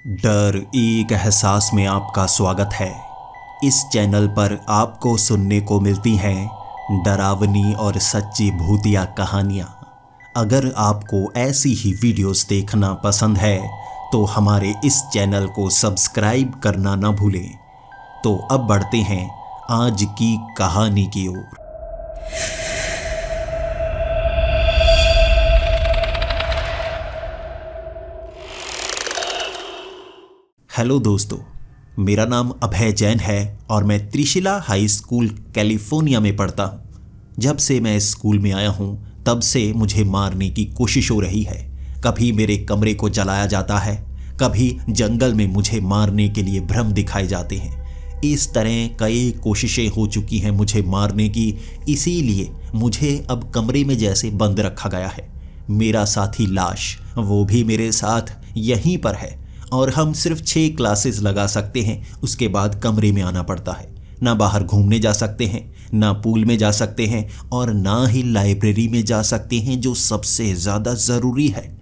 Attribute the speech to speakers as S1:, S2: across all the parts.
S1: डर एक एहसास में आपका स्वागत है। इस चैनल पर आपको सुनने को मिलती हैं डरावनी और सच्ची भूतिया कहानियाँ। अगर आपको ऐसी ही वीडियोस देखना पसंद है तो हमारे इस चैनल को सब्सक्राइब करना ना भूलें। तो अब बढ़ते हैं आज की कहानी की ओर। हेलो दोस्तों, मेरा नाम अभय जैन है और मैं त्रिशिला हाई स्कूल कैलिफोर्निया में पढ़ता हूँ। जब से मैं इस स्कूल में आया हूँ तब से मुझे मारने की कोशिश हो रही है। कभी मेरे कमरे को जलाया जाता है, कभी जंगल में मुझे मारने के लिए भ्रम दिखाए जाते हैं। इस तरह कई कोशिशें हो चुकी हैं मुझे मारने की, इसीलिए मुझे अब कमरे में जैसे बंद रखा गया है। मेरा साथी लाश वो भी मेरे साथ यहीं पर है और हम सिर्फ 6 क्लासेस लगा सकते हैं, उसके बाद कमरे में आना पड़ता है। ना बाहर घूमने जा सकते हैं, ना पूल में जा सकते हैं और ना ही लाइब्रेरी में जा सकते हैं, जो सबसे ज़्यादा ज़रूरी है।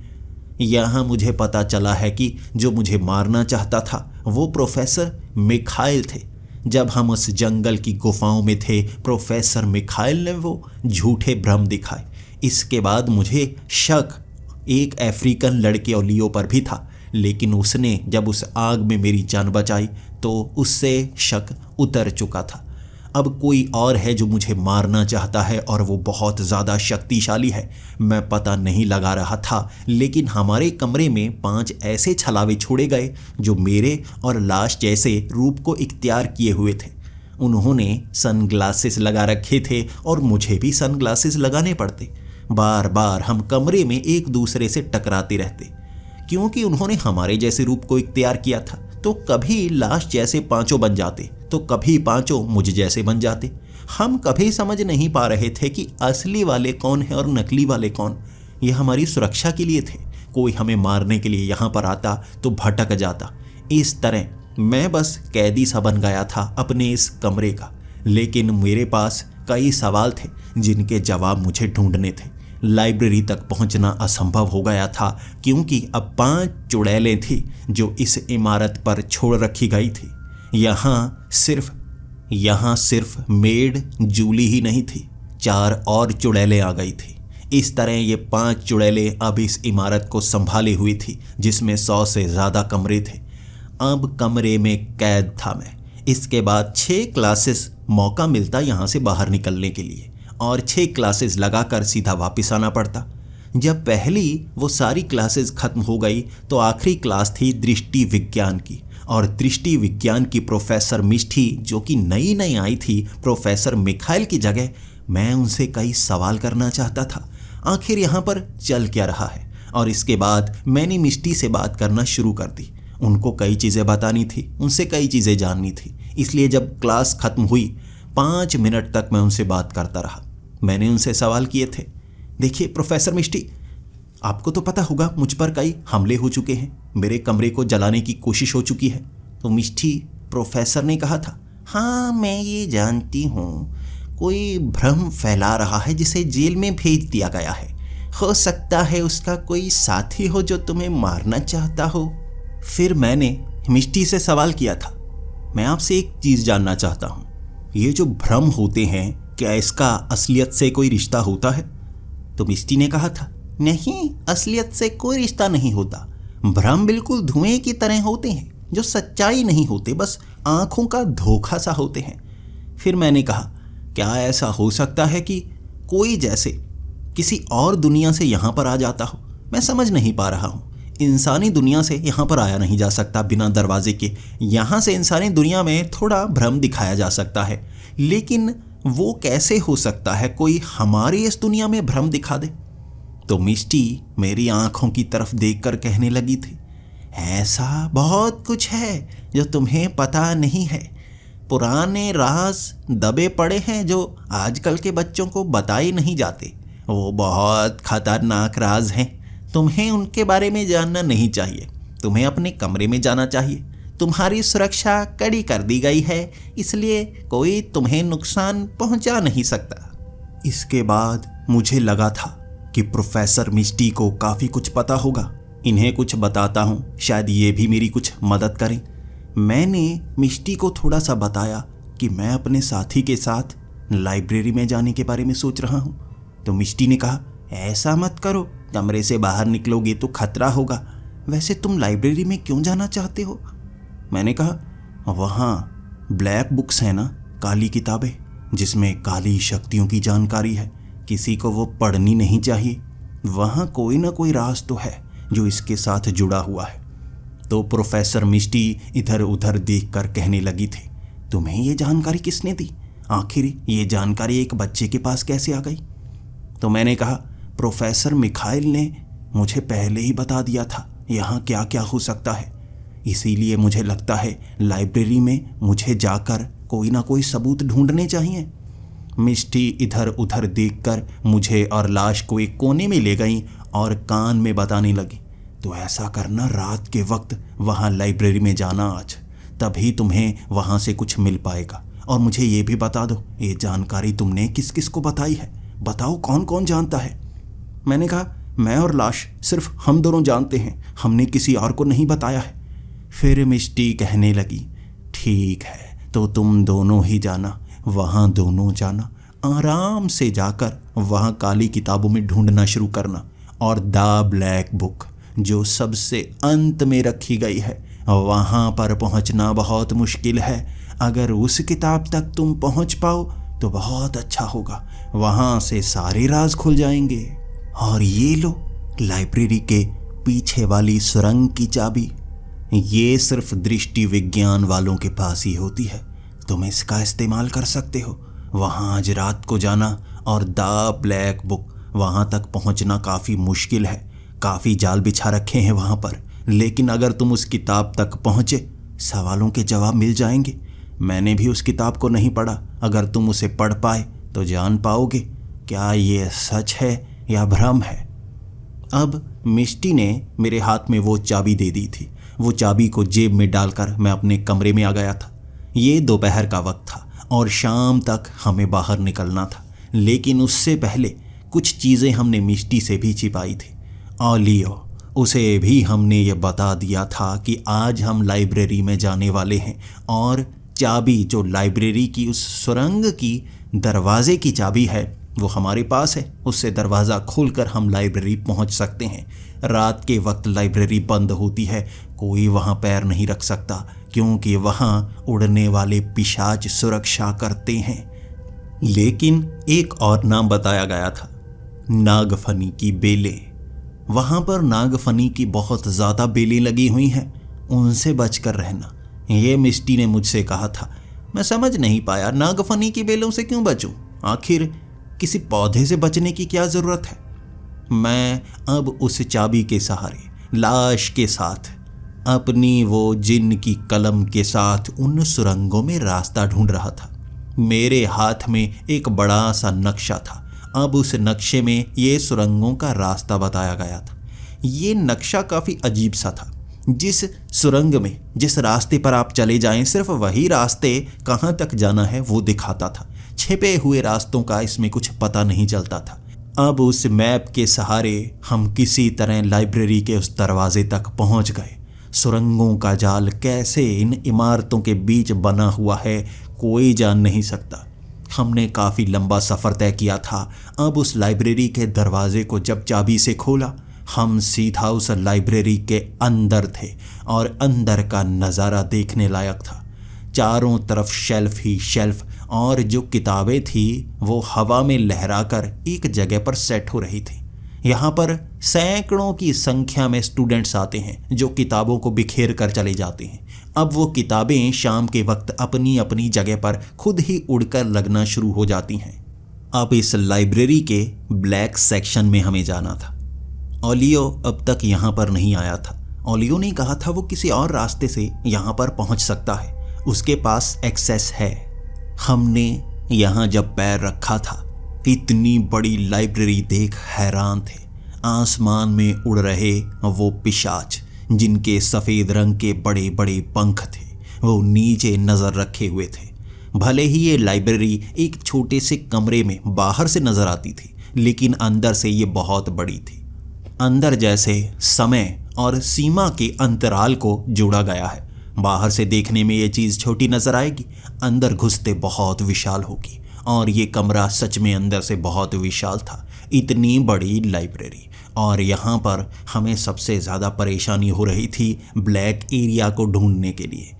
S1: यहाँ मुझे पता चला है कि जो मुझे मारना चाहता था वो प्रोफेसर मिखाइल थे। जब हम उस जंगल की गुफाओं में थे, प्रोफेसर मिखाइल ने वो झूठे भ्रम दिखाए। इसके बाद मुझे शक एक अफ्रीकन लड़के ओलियो पर भी था, लेकिन उसने जब उस आग में मेरी जान बचाई तो उससे शक उतर चुका था। अब कोई और है जो मुझे मारना चाहता है और वो बहुत ज़्यादा शक्तिशाली है। मैं पता नहीं लगा रहा था, लेकिन हमारे कमरे में 5 ऐसे छलावे छोड़े गए जो मेरे और लाश जैसे रूप को इख्तियार किए हुए थे। उन्होंने सनग्लासेस लगा रखे थे और मुझे भी सनग्लासेस लगाने पड़ते। बार बार हम कमरे में एक दूसरे से टकराते रहते, क्योंकि उन्होंने हमारे जैसे रूप को इख्तियार किया था। तो कभी लाश जैसे पांचों बन जाते तो कभी पांचों मुझ जैसे बन जाते। हम कभी समझ नहीं पा रहे थे कि असली वाले कौन है और नकली वाले कौन। ये हमारी सुरक्षा के लिए थे। कोई हमें मारने के लिए यहाँ पर आता तो भटक जाता। इस तरह मैं बस कैदी सा बन गया था अपने इस कमरे का। लेकिन मेरे पास कई सवाल थे जिनके जवाब मुझे ढूंढने थे। लाइब्रेरी तक पहुंचना असंभव हो गया था, क्योंकि अब 5 चुड़ैलें थी जो इस इमारत पर छोड़ रखी गई थी। यहाँ सिर्फ मेड जूली ही नहीं थी, 4 और चुड़ैलें आ गई थी। इस तरह ये 5 चुड़ैलें अब इस इमारत को संभाले हुई थी, जिसमें 100 से ज़्यादा कमरे थे। अब कमरे में कैद था मैं। इसके बाद 6 क्लासेस मौका मिलता यहाँ से बाहर निकलने के लिए और 6 क्लासेस लगाकर सीधा वापस आना पड़ता। जब पहली वो सारी क्लासेस खत्म हो गई तो आखिरी क्लास थी दृष्टि विज्ञान की। और दृष्टि विज्ञान की प्रोफेसर मिष्टी, जो कि नई नई आई थी प्रोफेसर मिखाइल की जगह, मैं उनसे कई सवाल करना चाहता था। आखिर यहाँ पर चल क्या रहा है। और इसके बाद मैंने मिष्टी से बात करना शुरू कर दी। उनको कई चीज़ें बतानी थी, उनसे कई चीज़ें जाननी थी। इसलिए जब क्लास खत्म हुई 5 मिनट तक मैं उनसे बात करता रहा। मैंने उनसे सवाल किए थे, देखिए प्रोफेसर मिष्टी, आपको तो पता होगा मुझ पर कई हमले हो चुके हैं, मेरे कमरे को जलाने की कोशिश हो चुकी है। तो मिष्टी प्रोफेसर ने कहा था, हाँ मैं ये जानती हूँ, कोई भ्रम फैला रहा है जिसे जेल में भेज दिया गया है। हो सकता है उसका कोई साथी हो जो तुम्हें मारना चाहता हो। फिर मैंने मिष्टी से सवाल किया था, मैं आपसे एक चीज़ जानना चाहता हूँ, ये जो भ्रम होते हैं क्या इसका असलियत से कोई रिश्ता होता है? तो मिष्टी ने कहा था, नहीं, असलियत से कोई रिश्ता नहीं होता। भ्रम बिल्कुल धुएं की तरह होते हैं जो सच्चाई नहीं होते, बस आंखों का धोखा सा होते हैं। फिर मैंने कहा, क्या ऐसा हो सकता है कि कोई जैसे किसी और दुनिया से यहाँ पर आ जाता हो? मैं समझ नहीं पा रहा हूँ। इंसानी दुनिया से यहाँ पर आया नहीं जा सकता बिना दरवाजे के। यहाँ से इंसानी दुनिया में थोड़ा भ्रम दिखाया जा सकता है, लेकिन वो कैसे हो सकता है कोई हमारी इस दुनिया में भ्रम दिखा दे? तो मिष्टी मेरी आंखों की तरफ देखकर कहने लगी थी, ऐसा बहुत कुछ है जो तुम्हें पता नहीं है। पुराने राज दबे पड़े हैं जो आजकल के बच्चों को बताए नहीं जाते। वो बहुत खतरनाक राज हैं। तुम्हें उनके बारे में जानना नहीं चाहिए। तुम्हें अपने कमरे में जाना चाहिए। तुम्हारी सुरक्षा कड़ी कर दी गई है, इसलिए कोई तुम्हें नुकसान पहुंचा नहीं सकता। इसके बाद मुझे लगा था कि प्रोफेसर मिष्टी को काफ़ी कुछ पता होगा, इन्हें कुछ बताता हूँ, शायद ये भी मेरी कुछ मदद करें। मैंने मिष्टी को थोड़ा सा बताया कि मैं अपने साथी के साथ लाइब्रेरी में जाने के बारे में सोच रहा हूँ। तो मिष्टी ने कहा, ऐसा मत करो, कमरे से बाहर निकलोगे तो खतरा होगा। वैसे तुम लाइब्रेरी में क्यों जाना चाहते हो? मैंने कहा, वहाँ ब्लैक बुक्स हैं ना, काली किताबें, जिसमें काली शक्तियों की जानकारी है। किसी को वो पढ़नी नहीं चाहिए। वहाँ कोई ना कोई राज तो है जो इसके साथ जुड़ा हुआ है। तो प्रोफेसर मिष्टी इधर उधर देखकर कहने लगी थी, तुम्हें ये जानकारी किसने दी? आखिर ये जानकारी एक बच्चे के पास कैसे आ गई? तो मैंने कहा, प्रोफेसर मिखाइल ने मुझे पहले ही बता दिया था यहाँ क्या क्या हो सकता है। इसीलिए मुझे लगता है लाइब्रेरी में मुझे जाकर कोई ना कोई सबूत ढूंढने चाहिए। मिष्टी इधर उधर देखकर मुझे और लाश को एक कोने में ले गई और कान में बताने लगी, तो ऐसा करना, रात के वक्त वहाँ लाइब्रेरी में जाना आज, तभी तुम्हें वहाँ से कुछ मिल पाएगा। और मुझे ये भी बता दो, ये जानकारी तुमने किस किस को बताई है? बताओ, कौन कौन जानता है? मैंने कहा, मैं और लाश सिर्फ हम दोनों जानते हैं, हमने किसी और को नहीं बताया है। फिर मिष्टी कहने लगी, ठीक है, तो तुम दोनों ही जाना, वहाँ दोनों जाना, आराम से जाकर वहाँ काली किताबों में ढूंढना शुरू करना, और द ब्लैक बुक जो सबसे अंत में रखी गई है, वहाँ पर पहुँचना बहुत मुश्किल है। अगर उस किताब तक तुम पहुँच पाओ तो बहुत अच्छा होगा, वहाँ से सारे राज खुल जाएंगे। और ये लो, लाइब्रेरी के पीछे वाली सुरंग की चाबी, ये सिर्फ दृष्टि विज्ञान वालों के पास ही होती है। तुम इसका इस्तेमाल कर सकते हो। वहाँ आज रात को जाना, और द ब्लैक बुक वहाँ तक पहुँचना काफ़ी मुश्किल है, काफ़ी जाल बिछा रखे हैं वहाँ पर, लेकिन अगर तुम उस किताब तक पहुँचे, सवालों के जवाब मिल जाएंगे। मैंने भी उस किताब को नहीं पढ़ा, अगर तुम उसे पढ़ पाए तो जान पाओगे क्या ये सच है या भ्रम है। अब मिष्टी ने मेरे हाथ में वो चाबी दे दी थी। वो चाबी को जेब में डालकर मैं अपने कमरे में आ गया था। ये दोपहर का वक्त था और शाम तक हमें बाहर निकलना था, लेकिन उससे पहले कुछ चीज़ें हमने मिष्टी से भी छिपाई थी। ओलियो, उसे भी हमने ये बता दिया था कि आज हम लाइब्रेरी में जाने वाले हैं, और चाबी जो लाइब्रेरी की उस सुरंग की दरवाजे की चाबी है वो हमारे पास है। उससे दरवाज़ा खोलकर हम लाइब्रेरी पहुंच सकते हैं। रात के वक्त लाइब्रेरी बंद होती है, कोई वहां पैर नहीं रख सकता, क्योंकि वहां उड़ने वाले पिशाच सुरक्षा करते हैं। लेकिन एक और नाम बताया गया था, नागफनी की बेलें। वहां पर नागफनी की बहुत ज़्यादा बेलें लगी हुई हैं, उनसे बचकर रहना, ये मिष्टी ने मुझसे कहा था। मैं समझ नहीं पाया, नागफनी की बेलों से क्यों बचूं? आखिर किसी पौधे से बचने की क्या ज़रूरत है? मैं अब उस चाबी के सहारे लाश के साथ, अपनी वो जिन की कलम के साथ उन सुरंगों में रास्ता ढूंढ रहा था। मेरे हाथ में एक बड़ा सा नक्शा था। अब उस नक्शे में ये सुरंगों का रास्ता बताया गया था। ये नक्शा काफ़ी अजीब सा था। जिस सुरंग में जिस रास्ते पर आप चले जाएं, सिर्फ वही रास्ते कहाँ तक जाना है वो दिखाता था। छिपे हुए रास्तों का इसमें कुछ पता नहीं चलता था। अब उस मैप के सहारे हम किसी तरह लाइब्रेरी के उस दरवाजे तक पहुंच गए। सुरंगों का जाल कैसे इन इमारतों के बीच बना हुआ है, कोई जान नहीं सकता। हमने काफ़ी लंबा सफ़र तय किया था। अब उस लाइब्रेरी के दरवाजे को जब चाबी से खोला, हम सीधा उस लाइब्रेरी के अंदर थे और अंदर का नज़ारा देखने लायक था। चारों तरफ शेल्फ ही शेल्फ, और जो किताबें थी वो हवा में लहराकर एक जगह पर सेट हो रही थी। यहाँ पर सैकड़ों की संख्या में स्टूडेंट्स आते हैं जो किताबों को बिखेर कर चले जाते हैं। अब वो किताबें शाम के वक्त अपनी अपनी जगह पर खुद ही उड़कर लगना शुरू हो जाती हैं। अब इस लाइब्रेरी के ब्लैक सेक्शन में हमें जाना था। ओलियो अब तक यहाँ पर नहीं आया था। ओलियो ने कहा था वो किसी और रास्ते से यहाँ पर पहुँच सकता है, उसके पास एक्सेस है। हमने यहाँ जब पैर रखा था, इतनी बड़ी लाइब्रेरी देख हैरान थे। आसमान में उड़ रहे वो पिशाच, जिनके सफ़ेद रंग के बड़े बड़े पंख थे, वो नीचे नज़र रखे हुए थे। भले ही ये लाइब्रेरी एक छोटे से कमरे में बाहर से नज़र आती थी, लेकिन अंदर से ये बहुत बड़ी थी। अंदर जैसे समय और सीमा के अंतराल को जोड़ा गया है। बाहर से देखने में ये चीज़ छोटी नज़र आएगी, अंदर घुसते बहुत विशाल होगी। और ये कमरा सच में अंदर से बहुत विशाल था, इतनी बड़ी लाइब्रेरी। और यहाँ पर हमें सबसे ज़्यादा परेशानी हो रही थी ब्लैक एरिया को ढूंढने के लिए।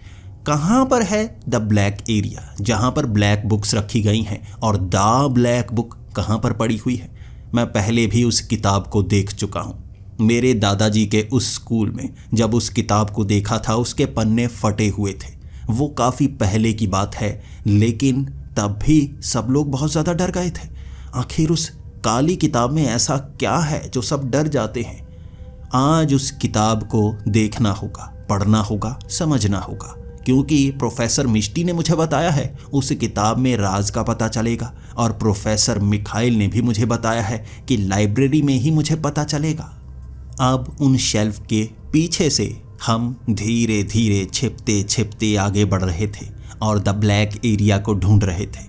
S1: कहाँ पर है द ब्लैक एरिया, जहाँ पर ब्लैक बुक्स रखी गई हैं, और द ब्लैक बुक कहाँ पर पड़ी हुई है? मैं पहले भी उस किताब को देख चुका हूँ। मेरे दादाजी के उस स्कूल में जब उस किताब को देखा था, उसके पन्ने फटे हुए थे। वो काफ़ी पहले की बात है, लेकिन तब भी सब लोग बहुत ज़्यादा डर गए थे। आखिर उस काली किताब में ऐसा क्या है जो सब डर जाते हैं? आज उस किताब को देखना होगा, पढ़ना होगा, समझना होगा, क्योंकि प्रोफेसर मिष्टी ने मुझे बताया है उस किताब में राज का पता चलेगा। और प्रोफेसर मिखाइल ने भी मुझे बताया है कि लाइब्रेरी में ही मुझे पता चलेगा। अब उन शेल्फ के पीछे से हम धीरे धीरे छिपते छिपते आगे बढ़ रहे थे और द ब्लैक एरिया को ढूंढ रहे थे।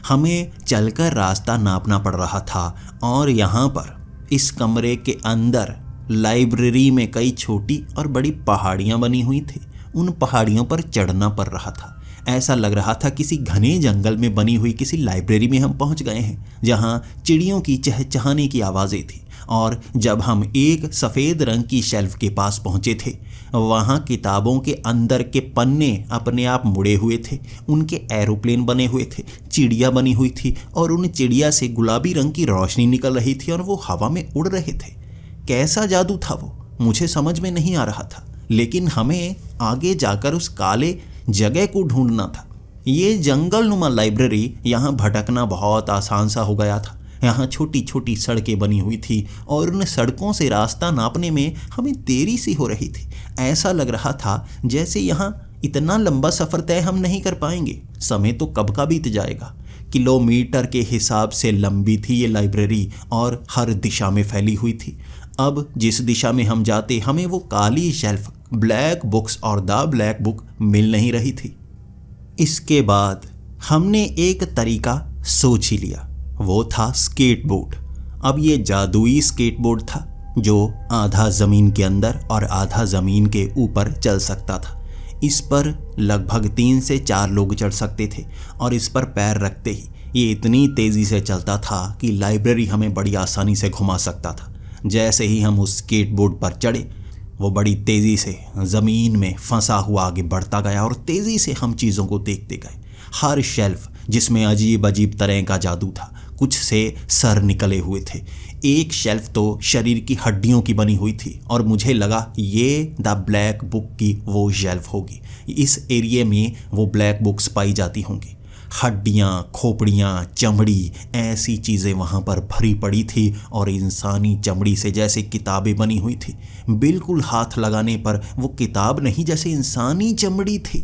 S1: हमें चलकर रास्ता नापना पड़ रहा था और यहाँ पर इस कमरे के अंदर लाइब्रेरी में कई छोटी और बड़ी पहाड़ियाँ बनी हुई थी। उन पहाड़ियों पर चढ़ना पड़ रहा था। ऐसा लग रहा था किसी घने जंगल में बनी हुई किसी लाइब्रेरी में हम पहुंच गए हैं, जहां चिड़ियों की चहचहाने की आवाज़ें थी। और जब हम एक सफ़ेद रंग की शेल्फ के पास पहुंचे थे, वहां किताबों के अंदर के पन्ने अपने आप मुड़े हुए थे, उनके एरोप्लेन बने हुए थे, चिड़िया बनी हुई थी और उन चिड़िया से गुलाबी रंग की रोशनी निकल रही थी और वो हवा में उड़ रहे थे। कैसा जादू था वो, मुझे समझ में नहीं आ रहा था। लेकिन हमें आगे जाकर उस काले जगह को ढूंढना था। ये जंगल नुमा लाइब्रेरी, यहाँ भटकना बहुत आसान सा हो गया था। यहाँ छोटी छोटी सड़कें बनी हुई थी और उन सड़कों से रास्ता नापने में हमें देरी सी हो रही थी। ऐसा लग रहा था जैसे यहाँ इतना लंबा सफ़र तय हम नहीं कर पाएंगे, समय तो कब का बीत जाएगा। किलोमीटर के हिसाब से लंबी थी ये लाइब्रेरी और हर दिशा में फैली हुई थी। अब जिस दिशा में हम जाते, हमें वो काली शेल्फ ब्लैक बुक्स और द ब्लैक बुक मिल नहीं रही थी। इसके बाद हमने एक तरीका सोच ही लिया, वो था स्केटबोर्ड। अब ये जादुई स्केटबोर्ड था जो आधा ज़मीन के अंदर और आधा ज़मीन के ऊपर चल सकता था। इस पर लगभग 3 से 4 लोग चढ़ सकते थे और इस पर पैर रखते ही ये इतनी तेज़ी से चलता था कि लाइब्रेरी हमें बड़ी आसानी से घुमा सकता था। जैसे ही हम उस स्केटबोर्ड पर चढ़े, वो बड़ी तेज़ी से ज़मीन में फंसा हुआ आगे बढ़ता गया और तेज़ी से हम चीज़ों को देखते गए। हर शेल्फ जिसमें अजीब अजीब तरह का जादू था, कुछ से सर निकले हुए थे। एक शेल्फ तो शरीर की हड्डियों की बनी हुई थी और मुझे लगा ये द ब्लैक बुक की वो शेल्फ होगी। इस एरिया में वो ब्लैक बुक्स पाई जाती होंगी। हड्डियाँ, खोपड़ियाँ, चमड़ी, ऐसी चीज़ें वहाँ पर भरी पड़ी थी और इंसानी चमड़ी से जैसे किताबें बनी हुई थी। बिल्कुल हाथ लगाने पर वो किताब नहीं, जैसे इंसानी चमड़ी थी,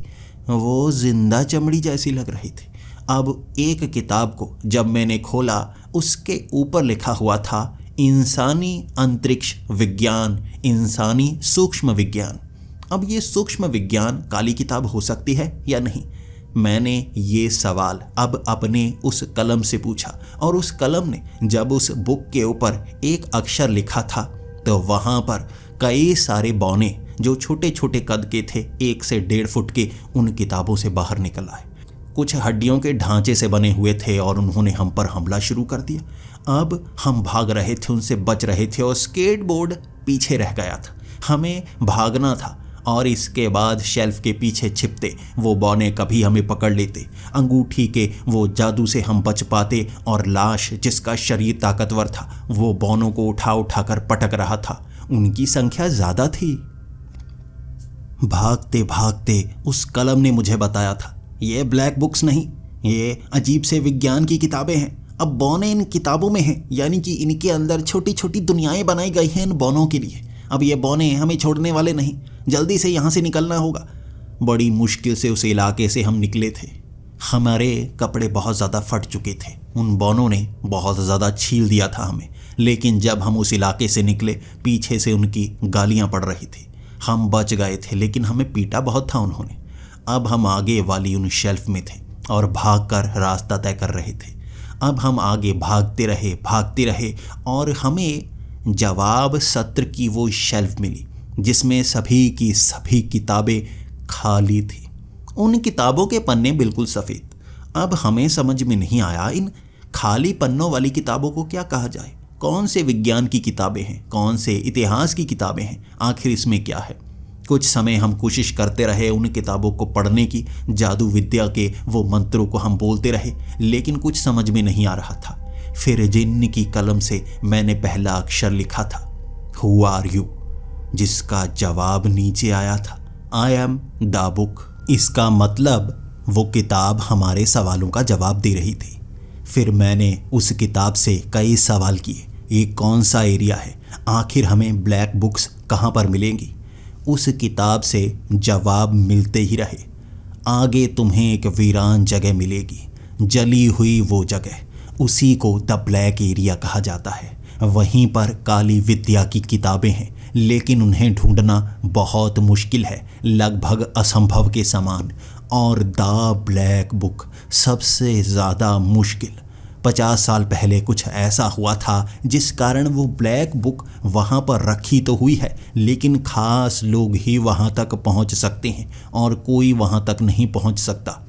S1: वो जिंदा चमड़ी जैसी लग रही थी। अब एक किताब को जब मैंने खोला, उसके ऊपर लिखा हुआ था इंसानी अंतरिक्ष विज्ञान, इंसानी सूक्ष्म विज्ञान। अब ये सूक्ष्म विज्ञान काली किताब हो सकती है या नहीं? मैंने ये सवाल अब अपने उस कलम से पूछा और उस कलम ने जब उस बुक के ऊपर एक अक्षर लिखा था, तो वहाँ पर कई सारे बौने जो छोटे छोटे कद के थे, 1 से 1.5 फुट के, उन किताबों से बाहर निकल आए। कुछ हड्डियों के ढांचे से बने हुए थे और उन्होंने हम पर हमला शुरू कर दिया। अब हम भाग रहे थे, उनसे बच रहे थे और स्केटबोर्ड पीछे रह गया था। हमें भागना था और इसके बाद शेल्फ के पीछे छिपते वो बौने कभी हमें पकड़ लेते। अंगूठी के वो जादू से हम बच पाते और लाश जिसका शरीर ताकतवर था, वो बौनों को उठा उठा कर पटक रहा था। उनकी संख्या ज़्यादा थी। भागते भागते उस कलम ने मुझे बताया था, ये ब्लैक बुक्स नहीं, ये अजीब से विज्ञान की किताबें हैं। अब बौने इन किताबों में हैं, यानी कि इनके अंदर छोटी छोटी दुनियाएं बनाई गई हैं इन बौनों के लिए। अब ये बौने हमें छोड़ने वाले नहीं, जल्दी से यहाँ से निकलना होगा। बड़ी मुश्किल से उस इलाके से हम निकले थे। हमारे कपड़े बहुत ज़्यादा फट चुके थे, उन बौनों ने बहुत ज़्यादा छील दिया था हमें। लेकिन जब हम उस इलाके से निकले, पीछे से उनकी गालियाँ पड़ रही थी। हम बच गए थे, लेकिन हमें पीटा बहुत था उन्होंने। अब हम आगे वाली उन शेल्फ में थे और भागकर रास्ता तय कर रहे थे। अब हम आगे भागते रहे और हमें जवाब सत्र की वो शेल्फ मिली जिसमें सभी की सभी किताबें खाली थी। उन किताबों के पन्ने बिल्कुल सफ़ेद। अब हमें समझ में नहीं आया इन खाली पन्नों वाली किताबों को क्या कहा जाए। कौन से विज्ञान की किताबें हैं, कौन से इतिहास की किताबें हैं, आखिर इसमें क्या है। कुछ समय हम कोशिश करते रहे उन किताबों को पढ़ने की, जादू विद्या के वो मंत्रों को हम बोलते रहे, लेकिन कुछ समझ में नहीं आ रहा था। फिर जिन्न की कलम से मैंने पहला अक्षर लिखा था, हु आर यू, जिसका जवाब नीचे आया था, आई एम द बुक। इसका मतलब वो किताब हमारे सवालों का जवाब दे रही थी। फिर मैंने उस किताब से कई सवाल किए, ये कौन सा एरिया है, आखिर हमें ब्लैक बुक्स कहाँ पर मिलेंगी। उस किताब से जवाब मिलते ही रहे। आगे तुम्हें एक वीरान जगह मिलेगी, जली हुई वो जगह, उसी को द ब्लैक एरिया कहा जाता है। वहीं पर काली विद्या की किताबें हैं, लेकिन उन्हें ढूंढना बहुत मुश्किल है, लगभग असंभव के समान। और द ब्लैक बुक सबसे ज़्यादा मुश्किल। 50 साल पहले कुछ ऐसा हुआ था जिस कारण वो ब्लैक बुक वहाँ पर रखी तो हुई है, लेकिन खास लोग ही वहाँ तक पहुँच सकते हैं और कोई वहाँ तक नहीं पहुँच सकता।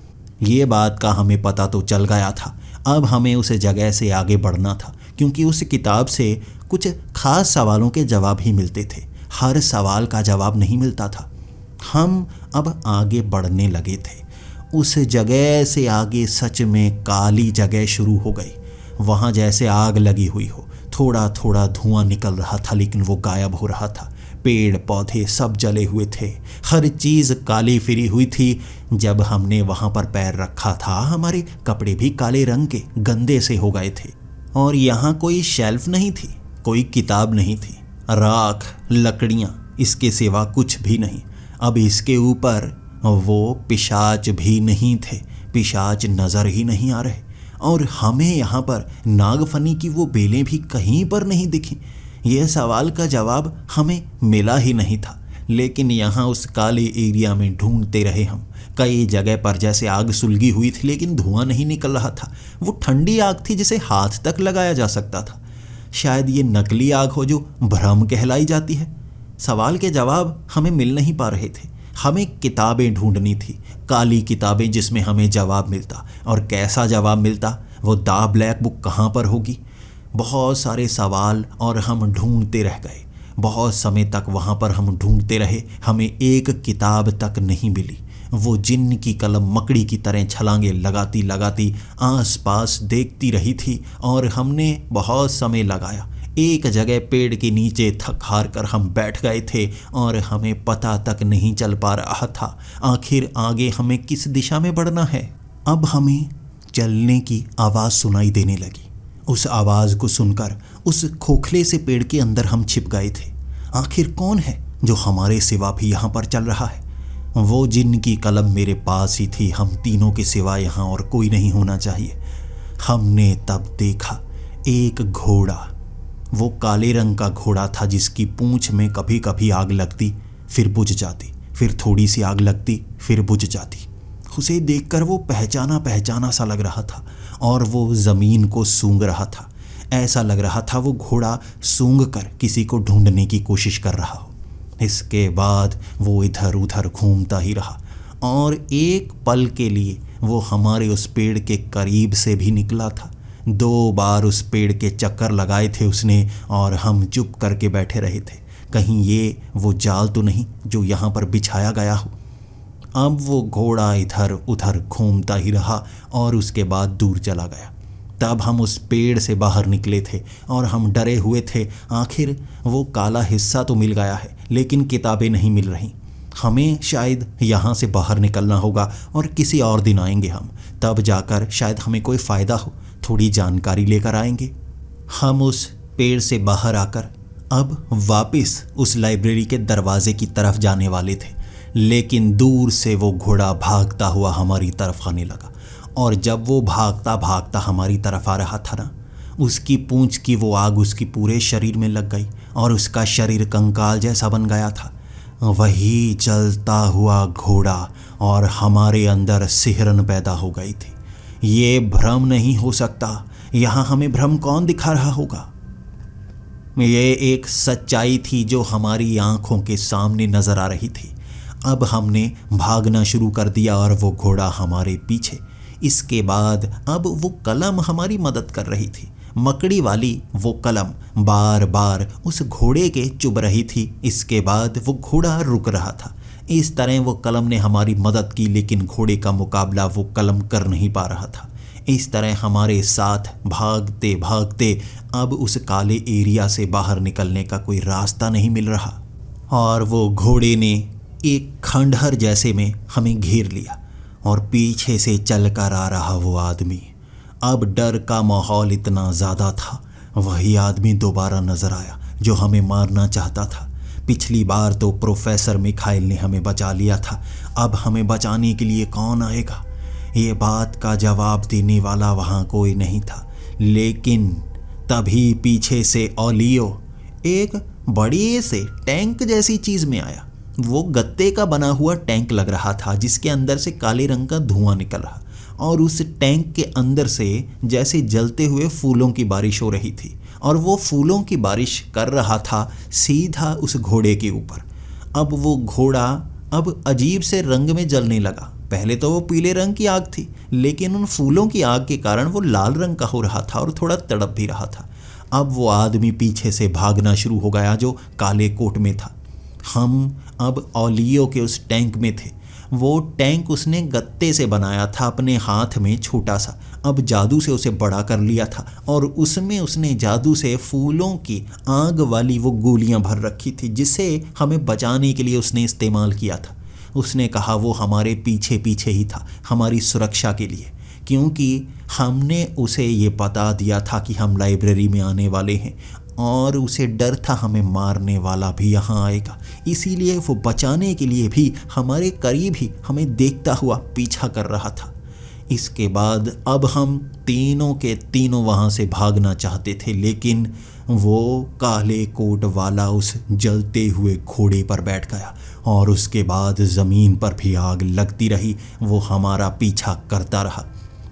S1: ये बात का हमें पता तो चल गया था। अब हमें उस जगह से आगे बढ़ना था, क्योंकि उस किताब से कुछ खास सवालों के जवाब ही मिलते थे, हर सवाल का जवाब नहीं मिलता था। हम अब आगे बढ़ने लगे थे। उस जगह से आगे सच में काली जगह शुरू हो गई। वहाँ जैसे आग लगी हुई हो, थोड़ा थोड़ा धुआं निकल रहा था, लेकिन वो गायब हो रहा था। पेड़ पौधे सब जले हुए थे, हर चीज़ काली फिरी हुई थी। जब हमने वहाँ पर पैर रखा था, हमारे कपड़े भी काले रंग के गंदे से हो गए थे। और यहाँ कोई शेल्फ नहीं थी, कोई किताब नहीं थी, राख, लकड़ियाँ, इसके सिवा कुछ भी नहीं। अब इसके ऊपर वो पिशाच भी नहीं थे, पिशाच नज़र ही नहीं आ रहे। और हमें यहाँ पर नागफनी की वो बेलें भी कहीं पर नहीं दिखी। यह सवाल का जवाब हमें मिला ही नहीं था। लेकिन यहाँ उस काले एरिया में ढूंढते रहे हम। कई जगह पर जैसे आग सुलगी हुई थी, लेकिन धुआं नहीं निकल रहा था। वो ठंडी आग थी जिसे हाथ तक लगाया जा सकता था। शायद ये नकली आग हो जो भ्रम कहलाई जाती है। सवाल के जवाब हमें मिल नहीं पा रहे थे। हमें किताबें ढूंढनी थी, काली किताबें जिसमें हमें जवाब मिलता। और कैसा जवाब मिलता, वो द ब्लैक बुक कहाँ पर होगी। बहुत सारे सवाल और हम ढूंढते रह गए। बहुत समय तक वहाँ पर हम ढूंढते रहे, हमें एक किताब तक नहीं मिली। वो जिन्न की कलम मकड़ी की तरह छलांगे लगाती लगाती आसपास देखती रही थी और हमने बहुत समय लगाया। एक जगह पेड़ के नीचे थक हार कर हम बैठ गए थे और हमें पता तक नहीं चल पा रहा था आखिर आगे हमें किस दिशा में बढ़ना है। अब हमें चलने की आवाज़ सुनाई देने लगी। उस आवाज़ को सुनकर उस खोखले से पेड़ के अंदर हम छिप गए थे। आखिर कौन है जो हमारे सिवा भी यहाँ पर चल रहा है। वो जिन्न की कलम मेरे पास ही थी। हम तीनों के सिवा यहाँ और कोई नहीं होना चाहिए। हमने तब देखा एक घोड़ा। वो काले रंग का घोड़ा था जिसकी पूंछ में कभी कभी आग लगती, फिर बुझ जाती, फिर थोड़ी सी आग लगती, फिर बुझ जाती। उसे देखकर वो पहचाना पहचाना सा लग रहा था और वो ज़मीन को सूंघ रहा था। ऐसा लग रहा था वो घोड़ा सूंघ कर किसी को ढूंढने की कोशिश कर रहा हो। इसके बाद वो इधर उधर घूमता ही रहा और एक पल के लिए वो हमारे उस पेड़ के करीब से भी निकला था। 2 बार उस पेड़ के चक्कर लगाए थे उसने और हम चुप करके बैठे रहे थे, कहीं ये वो जाल तो नहीं जो यहाँ पर बिछाया गया हो। अब वो घोड़ा इधर उधर घूमता ही रहा और उसके बाद दूर चला गया। तब हम उस पेड़ से बाहर निकले थे और हम डरे हुए थे। आखिर वो काला हिस्सा तो मिल गया है, लेकिन किताबें नहीं मिल रही। हमें शायद यहाँ से बाहर निकलना होगा और किसी और दिन आएंगे हम, तब जाकर शायद हमें कोई फ़ायदा हो, थोड़ी जानकारी लेकर आएंगे। हम उस पेड़ से बाहर आकर अब वापस उस लाइब्रेरी के दरवाजे की तरफ जाने वाले थे, लेकिन दूर से वो घोड़ा भागता हुआ हमारी तरफ आने लगा। और जब वो भागता भागता हमारी तरफ आ रहा था ना, उसकी पूंछ की वो आग उसकी पूरे शरीर में लग गई और उसका शरीर कंकाल जैसा बन गया था। वही जलता हुआ घोड़ा और हमारे अंदर सिहरन पैदा हो गई थी। ये भ्रम नहीं हो सकता। यहाँ हमें भ्रम कौन दिखा रहा होगा। ये एक सच्चाई थी जो हमारी आंखों के सामने नजर आ रही थी। अब हमने भागना शुरू कर दिया और वो घोड़ा हमारे पीछे। इसके बाद अब वो कलम हमारी मदद कर रही थी। मकड़ी वाली वो कलम बार बार उस घोड़े के चुभ रही थी। इसके बाद वो घोड़ा रुक रहा था। इस तरह वो कलम ने हमारी मदद की, लेकिन घोड़े का मुकाबला वो कलम कर नहीं पा रहा था। इस तरह हमारे साथ भागते भागते अब उस काले एरिया से बाहर निकलने का कोई रास्ता नहीं मिल रहा, और वो घोड़े ने एक खंडहर जैसे में हमें घेर लिया और पीछे से चलकर आ रहा वो आदमी। अब डर का माहौल इतना ज़्यादा था। वही आदमी दोबारा नज़र आया जो हमें मारना चाहता था। पिछली बार तो प्रोफेसर मिखाइल ने हमें बचा लिया था, अब हमें बचाने के लिए कौन आएगा? ये बात का जवाब देने वाला वहाँ कोई नहीं था। लेकिन तभी पीछे से ओलियो एक बड़े से टैंक जैसी चीज़ में आया। वो गत्ते का बना हुआ टैंक लग रहा था जिसके अंदर से काले रंग का धुआं निकल रहा, और उस टैंक के अंदर से जैसे जलते हुए फूलों की बारिश हो रही थी, और वो फूलों की बारिश कर रहा था सीधा उस घोड़े के ऊपर। अब वो घोड़ा अब अजीब से रंग में जलने लगा। पहले तो वो पीले रंग की आग थी, लेकिन उन फूलों की आग के कारण वो लाल रंग का हो रहा था और थोड़ा तड़प भी रहा था। अब वो आदमी पीछे से भागना शुरू हो गया जो काले कोट में था। हम अब ओलियो के उस टैंक में थे। वो टैंक उसने गत्ते से बनाया था, अपने हाथ में छोटा सा। अब जादू से उसे बड़ा कर लिया था, और उसमें उसने जादू से फूलों की आग वाली वो गोलियां भर रखी थी जिसे हमें बचाने के लिए उसने इस्तेमाल किया था। उसने कहा वो हमारे पीछे पीछे ही था, हमारी सुरक्षा के लिए, क्योंकि हमने उसे ये बता दिया था कि हम लाइब्रेरी में आने वाले हैं, और उसे डर था हमें मारने वाला भी यहाँ आएगा। इसीलिए वो बचाने के लिए भी हमारे करीब ही हमें देखता हुआ पीछा कर रहा था। इसके बाद अब हम तीनों के तीनों वहाँ से भागना चाहते थे, लेकिन वो काले कोट वाला उस जलते हुए घोड़े पर बैठ गया, और उसके बाद ज़मीन पर भी आग लगती रही। वो हमारा पीछा करता रहा।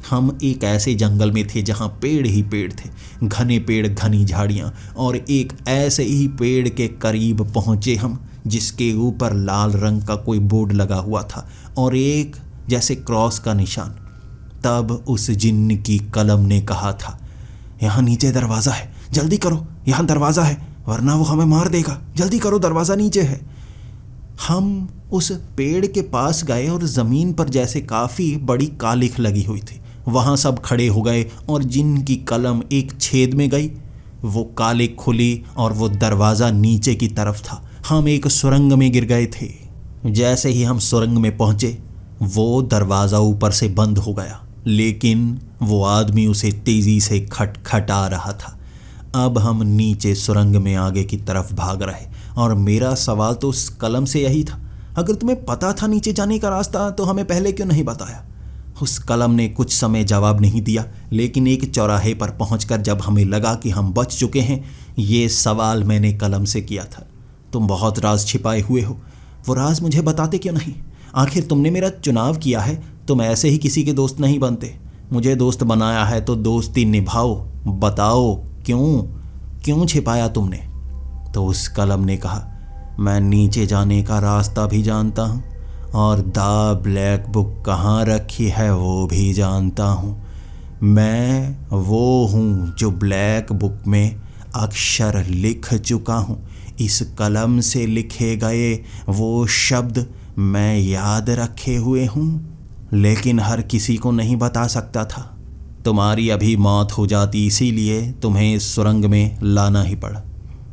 S1: हम एक ऐसे जंगल में थे जहाँ पेड़ ही पेड़ थे, घने पेड़, घनी झाड़ियाँ, और एक ऐसे ही पेड़ के करीब पहुँचे हम जिसके ऊपर लाल रंग का कोई बोर्ड लगा हुआ था और एक जैसे क्रॉस का निशान। तब उस जिन्न की कलम ने कहा था, यहाँ नीचे दरवाज़ा है, जल्दी करो, यहाँ दरवाज़ा है, वरना वो हमें मार देगा, जल्दी करो, दरवाज़ा नीचे है। हम उस पेड़ के पास गए और ज़मीन पर जैसे काफ़ी बड़ी कालिख लगी हुई थी। वहाँ सब खड़े हो गए और जिन्न की कलम एक छेद में गई। वो कालिख खुली और वो दरवाज़ा नीचे की तरफ था। हम एक सुरंग में गिर गए थे। जैसे ही हम सुरंग में पहुँचे, वो दरवाज़ा ऊपर से बंद हो गया, लेकिन वो आदमी उसे तेज़ी से खटखटा रहा था। अब हम नीचे सुरंग में आगे की तरफ भाग रहे, और मेरा सवाल तो उस कलम से यही था, अगर तुम्हें पता था नीचे जाने का रास्ता तो हमें पहले क्यों नहीं बताया? उस कलम ने कुछ समय जवाब नहीं दिया, लेकिन एक चौराहे पर पहुंचकर जब हमें लगा कि हम बच चुके हैं, ये सवाल मैंने कलम से किया था, तुम बहुत राज छिपाए हुए हो, वो राज मुझे बताते क्यों नहीं? आखिर तुमने मेरा चुनाव किया है, तुम ऐसे ही किसी के दोस्त नहीं बनते। मुझे दोस्त बनाया है तो दोस्ती निभाओ, बताओ क्यों छिपाया तुमने? तो उस कलम ने कहा, मैं नीचे जाने का रास्ता भी जानता हूँ, और द ब्लैक बुक कहाँ रखी है वो भी जानता हूँ। मैं वो हूँ जो ब्लैक बुक में अक्षर लिख चुका हूँ। इस कलम से लिखे गए वो शब्द मैं याद रखे हुए हूँ, लेकिन हर किसी को नहीं बता सकता था। तुम्हारी अभी मौत हो जाती, इसीलिए तुम्हें इस सुरंग में लाना ही पड़ा।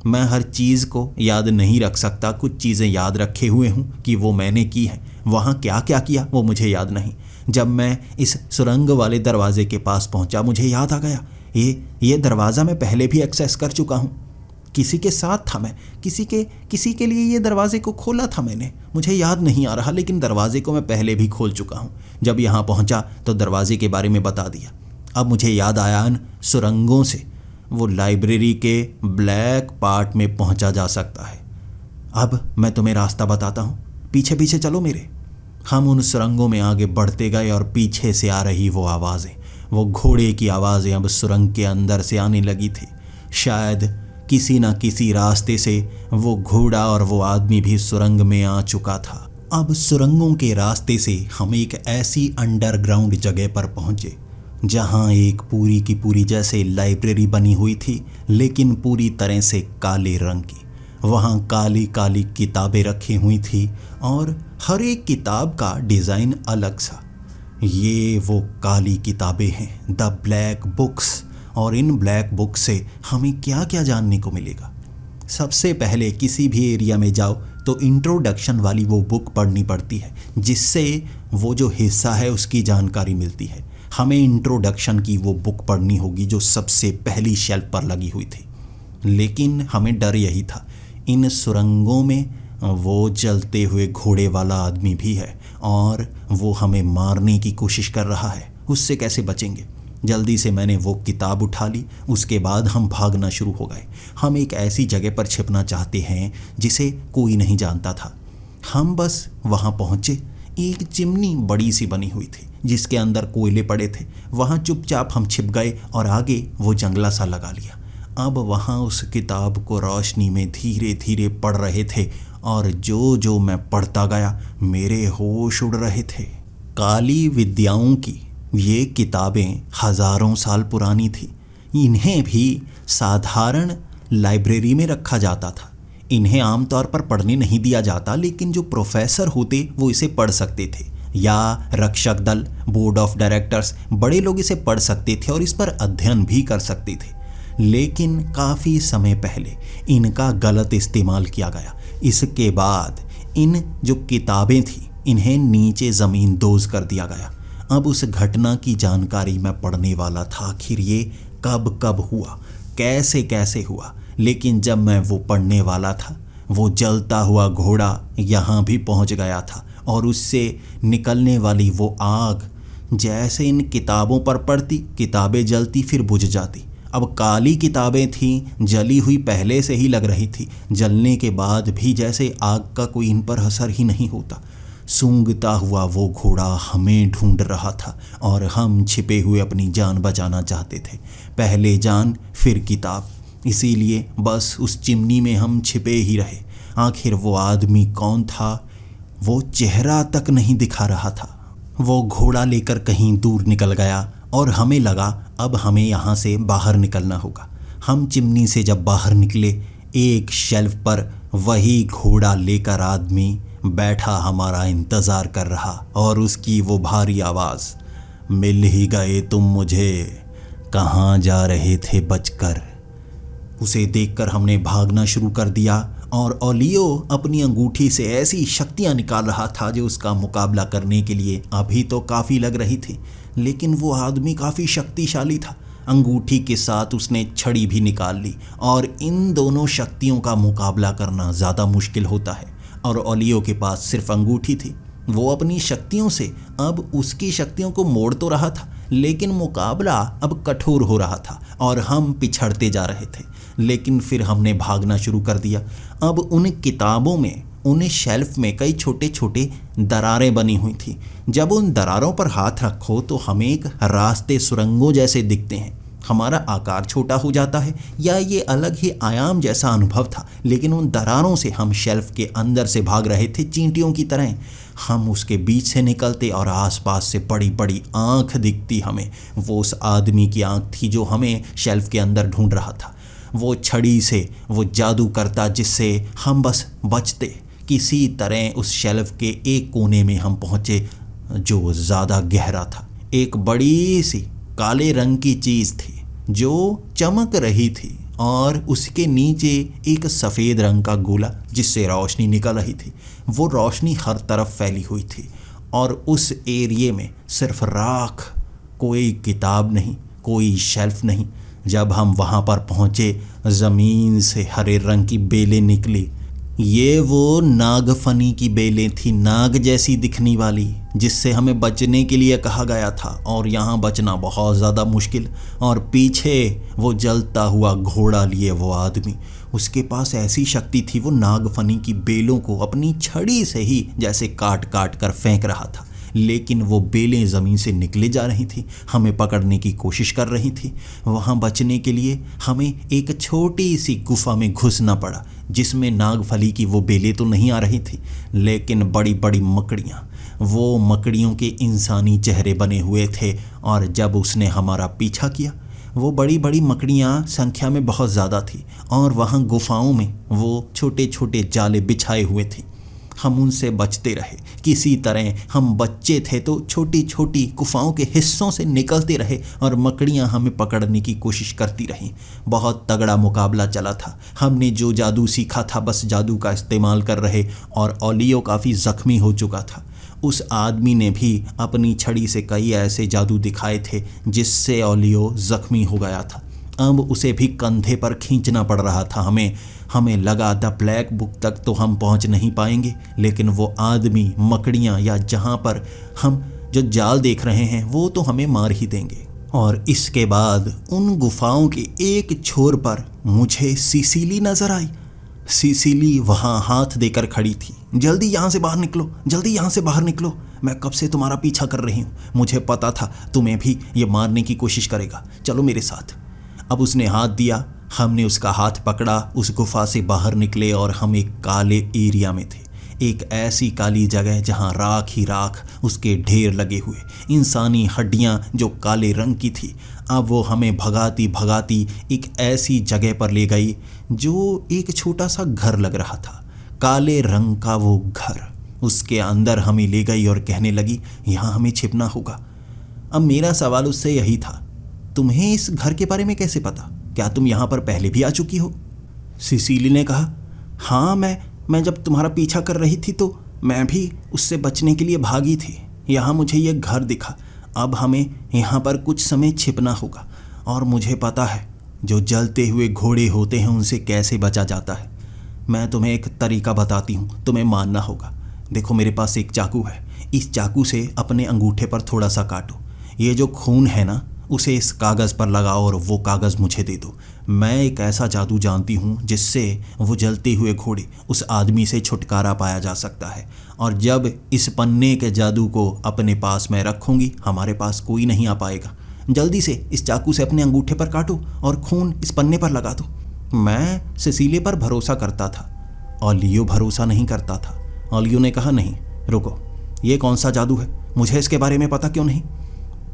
S1: मैं हर चीज़ को याद नहीं रख सकता, कुछ चीज़ें याद रखे हुए हूँ कि वो मैंने की है, वहाँ क्या क्या किया वो मुझे याद नहीं। जब मैं इस सुरंग वाले दरवाजे के पास पहुँचा, मुझे याद आ गया ये दरवाज़ा मैं पहले भी एक्सेस कर चुका हूँ। किसी के साथ था मैं, किसी के लिए ये दरवाजे को खोला था मैंने, मुझे याद नहीं आ रहा, लेकिन दरवाजे को मैं पहले भी खोल चुका हूँ। जब यहाँ पहुँचा तो दरवाजे के बारे में बता दिया। अब मुझे याद आया, इन सुरंगों से वो लाइब्रेरी के ब्लैक पार्ट में पहुँचा जा सकता है। अब मैं तुम्हें रास्ता बताता हूँ, पीछे पीछे चलो मेरे। हम उन सुरंगों में आगे बढ़ते गए और पीछे से आ रही वो आवाज़ें, वो घोड़े की आवाज़ें अब सुरंग के अंदर से आने लगी थी। शायद किसी न किसी रास्ते से वो घोड़ा और वो आदमी भी सुरंग में आ चुका था। अब सुरंगों के रास्ते से हम एक ऐसी अंडरग्राउंड जगह पर पहुंचे जहां एक पूरी की पूरी जैसे लाइब्रेरी बनी हुई थी, लेकिन पूरी तरह से काले रंग की। वहाँ काली काली किताबें रखी हुई थी और हर एक किताब का डिज़ाइन अलग सा। ये वो काली किताबें हैं, द ब्लैक बुक्स। और इन ब्लैक बुक से हमें क्या क्या जानने को मिलेगा? सबसे पहले किसी भी एरिया में जाओ तो इंट्रोडक्शन वाली वो बुक पढ़नी पड़ती है, जिससे वो जो हिस्सा है उसकी जानकारी मिलती है। हमें इंट्रोडक्शन की वो बुक पढ़नी होगी जो सबसे पहली शेल्फ पर लगी हुई थी। लेकिन हमें डर यही था, इन सुरंगों में वो जलते हुए घोड़े वाला आदमी भी है और वो हमें मारने की कोशिश कर रहा है। उससे कैसे बचेंगे? जल्दी से मैंने वो किताब उठा ली। उसके बाद हम भागना शुरू हो गए। हम एक ऐसी जगह पर छिपना चाहते हैं जिसे कोई नहीं जानता था। हम बस वहाँ पहुँचे। एक चिमनी बड़ी सी बनी हुई थी जिसके अंदर कोयले पड़े थे। वहाँ चुपचाप हम छिप गए और आगे वो जंगला सा लगा लिया। अब वहाँ उस किताब को रोशनी में धीरे धीरे पढ़ रहे थे और जो जो मैं पढ़ता गया मेरे होश उड़ रहे थे। काली विद्याओं की ये किताबें हजारों साल पुरानी थी। इन्हें भी साधारण लाइब्रेरी में रखा जाता था। इन्हें आमतौर पर पढ़ने नहीं दिया जाता, लेकिन जो प्रोफेसर होते वो इसे पढ़ सकते थे, या रक्षक दल, बोर्ड ऑफ डायरेक्टर्स, बड़े लोग इसे पढ़ सकते थे और इस पर अध्ययन भी कर सकते थे। लेकिन काफ़ी समय पहले इनका गलत इस्तेमाल किया गया। इसके बाद इन जो किताबें थी इन्हें नीचे ज़मीन दोज कर दिया गया। अब उस घटना की जानकारी मैं पढ़ने वाला था। आखिर ये कब कब हुआ, कैसे कैसे हुआ। लेकिन जब मैं वो पढ़ने वाला था, वो जलता हुआ घोड़ा यहाँ भी पहुँच गया था और उससे निकलने वाली वो आग जैसे इन किताबों पर पड़ती, किताबें जलती फिर बुझ जाती। अब काली किताबें थीं, जली हुई पहले से ही लग रही थी। जलने के बाद भी जैसे आग का कोई इन पर असर ही नहीं होता। सूंघता हुआ वो घोड़ा हमें ढूंढ रहा था और हम छिपे हुए अपनी जान बचाना चाहते थे। पहले जान फिर किताब। इसीलिए बस उस चिमनी में हम छिपे ही रहे। आखिर वो आदमी कौन था? वो चेहरा तक नहीं दिखा रहा था। वो घोड़ा लेकर कहीं दूर निकल गया और हमें लगा अब हमें यहाँ से बाहर निकलना होगा। हम चिमनी से जब बाहर निकले, एक शेल्फ पर वही घोड़ा लेकर आदमी बैठा हमारा इंतज़ार कर रहा और उसकी वो भारी आवाज़, मिल ही गए तुम मुझे, कहाँ जा रहे थे बचकर। उसे देखकर हमने भागना शुरू कर दिया और ओलियो अपनी अंगूठी से ऐसी शक्तियाँ निकाल रहा था जो उसका मुकाबला करने के लिए अभी तो काफ़ी लग रही थी। लेकिन वो आदमी काफ़ी शक्तिशाली था। अंगूठी के साथ उसने छड़ी भी निकाल ली और इन दोनों शक्तियों का मुकाबला करना ज़्यादा मुश्किल होता है। और ओलियो के पास सिर्फ अंगूठी थी। वो अपनी शक्तियों से अब उसकी शक्तियों को मोड़ तो रहा था, लेकिन मुकाबला अब कठोर हो रहा था और हम पिछड़ते जा रहे थे। लेकिन फिर हमने भागना शुरू कर दिया। अब उन किताबों में, उन शेल्फ में कई छोटे छोटे दरारें बनी हुई थी। जब उन दरारों पर हाथ रखो तो हमें एक रास्ते सुरंगों जैसे दिखते हैं। हमारा आकार छोटा हो जाता है या ये अलग ही आयाम जैसा अनुभव था। लेकिन उन दरारों से हम शेल्फ के अंदर से भाग रहे थे चींटियों की तरह। हम उसके बीच से निकलते और आसपास से बड़ी बड़ी आँख दिखती हमें। वो उस आदमी की आँख थी जो हमें शेल्फ के अंदर ढूंढ रहा था। वो छड़ी से वो जादू करता जिससे हम बस बचते। किसी तरह उस शेल्फ के एक कोने में हम पहुँचे जो ज़्यादा गहरा था। एक बड़ी सी काले रंग की चीज़ थी जो चमक रही थी और उसके नीचे एक सफ़ेद रंग का गोला जिससे रोशनी निकल रही थी। वो रोशनी हर तरफ फैली हुई थी और उस एरिए में सिर्फ राख, कोई किताब नहीं, कोई शेल्फ नहीं। जब हम वहाँ पर पहुँचे, ज़मीन से हरे रंग की बेलें निकली। ये वो नागफनी की बेलें थी, नाग जैसी दिखने वाली, जिससे हमें बचने के लिए कहा गया था और यहाँ बचना बहुत ज़्यादा मुश्किल। और पीछे वो जलता हुआ घोड़ा लिए वो आदमी, उसके पास ऐसी शक्ति थी, वो नागफनी की बेलों को अपनी छड़ी से ही जैसे काट काट कर फेंक रहा था। लेकिन वो बेलें ज़मीन से निकले जा रही थी, हमें पकड़ने की कोशिश कर रही थी। वहाँ बचने के लिए हमें एक छोटी सी गुफा में घुसना पड़ा, जिसमें नागफली की वो बेलें तो नहीं आ रही थी, लेकिन बड़ी बड़ी मकड़ियाँ। वो मकड़ियों के इंसानी चेहरे बने हुए थे, और जब उसने हमारा पीछा किया, वो बड़ी बड़ी मकड़ियाँ संख्या में बहुत ज़्यादा थी, और वहाँ गुफाओं में वो छोटे छोटे जाले बिछाए हुए थे। हम उनसे बचते रहे किसी तरह। हम बच्चे थे तो छोटी छोटी गुफाओं के हिस्सों से निकलते रहे, और मकड़ियाँ हमें पकड़ने की कोशिश करती रहीं। बहुत तगड़ा मुकाबला चला था। हमने जो जादू सीखा था बस जादू का इस्तेमाल कर रहे, और ओलियो काफ़ी ज़ख्मी हो चुका था। उस आदमी ने भी अपनी छड़ी से कई ऐसे जादू दिखाए थे जिससे ओलियो ज़ख्मी हो गया था। अब उसे भी कंधे पर खींचना पड़ रहा था। हमें लगा द ब्लैक बुक तक तो हम पहुंच नहीं पाएंगे, लेकिन वो आदमी, मकड़ियाँ या जहाँ पर हम जो जाल देख रहे हैं वो तो हमें मार ही देंगे। और इसके बाद उन गुफाओं के एक छोर पर मुझे सिसिली नज़र आई। सिसिली वहाँ हाथ देकर खड़ी थी। जल्दी यहाँ से बाहर निकलो, जल्दी यहाँ से बाहर निकलो, मैं कब से तुम्हारा पीछा कर रही हूँ। मुझे पता था तुम्हें भी ये मारने की कोशिश करेगा, चलो मेरे साथ। अब उसने हाथ दिया, हमने उसका हाथ पकड़ा, उस गुफा से बाहर निकले, और हम एक काले एरिया में थे। एक ऐसी काली जगह जहाँ राख ही राख, उसके ढेर लगे हुए, इंसानी हड्डियाँ जो काले रंग की थी। अब वो हमें भगाती भगाती एक ऐसी जगह पर ले गई जो एक छोटा सा घर लग रहा था, काले रंग का वो घर। उसके अंदर हमें ले गई और कहने लगी, यहाँ हमें छिपना होगा। अब मेरा सवाल उससे यही था, तुम्हें इस घर के बारे में कैसे पता? क्या तुम यहाँ पर पहले भी आ चुकी हो? सिसिली ने कहा, हाँ, मैं जब तुम्हारा पीछा कर रही थी तो मैं भी उससे बचने के लिए भागी थी। यहाँ मुझे ये घर दिखा। अब हमें यहाँ पर कुछ समय छिपना होगा, और मुझे पता है जो जलते हुए घोड़े होते हैं उनसे कैसे बचा जाता है। मैं तुम्हें एक तरीका बताती हूँ, तुम्हें मानना होगा। देखो, मेरे पास एक चाकू है, इस चाकू से अपने अंगूठे पर थोड़ा सा काटो। ये जो खून है ना, उसे इस कागज़ पर लगाओ और वो कागज़ मुझे दे दो। मैं एक ऐसा जादू जानती हूँ जिससे वो जलते हुए घोड़े, उस आदमी से छुटकारा पाया जा सकता है। और जब इस पन्ने के जादू को अपने पास मैं रखूँगी, हमारे पास कोई नहीं आ पाएगा। जल्दी से इस चाकू से अपने अंगूठे पर काटो और खून इस पन्ने पर लगा दो। मैं सिसिली पर भरोसा करता था, ओलियो भरोसा नहीं करता था। ओलियो ने कहा, नहीं रुको, ये कौन सा जादू है, मुझे इसके बारे में पता क्यों नहीं?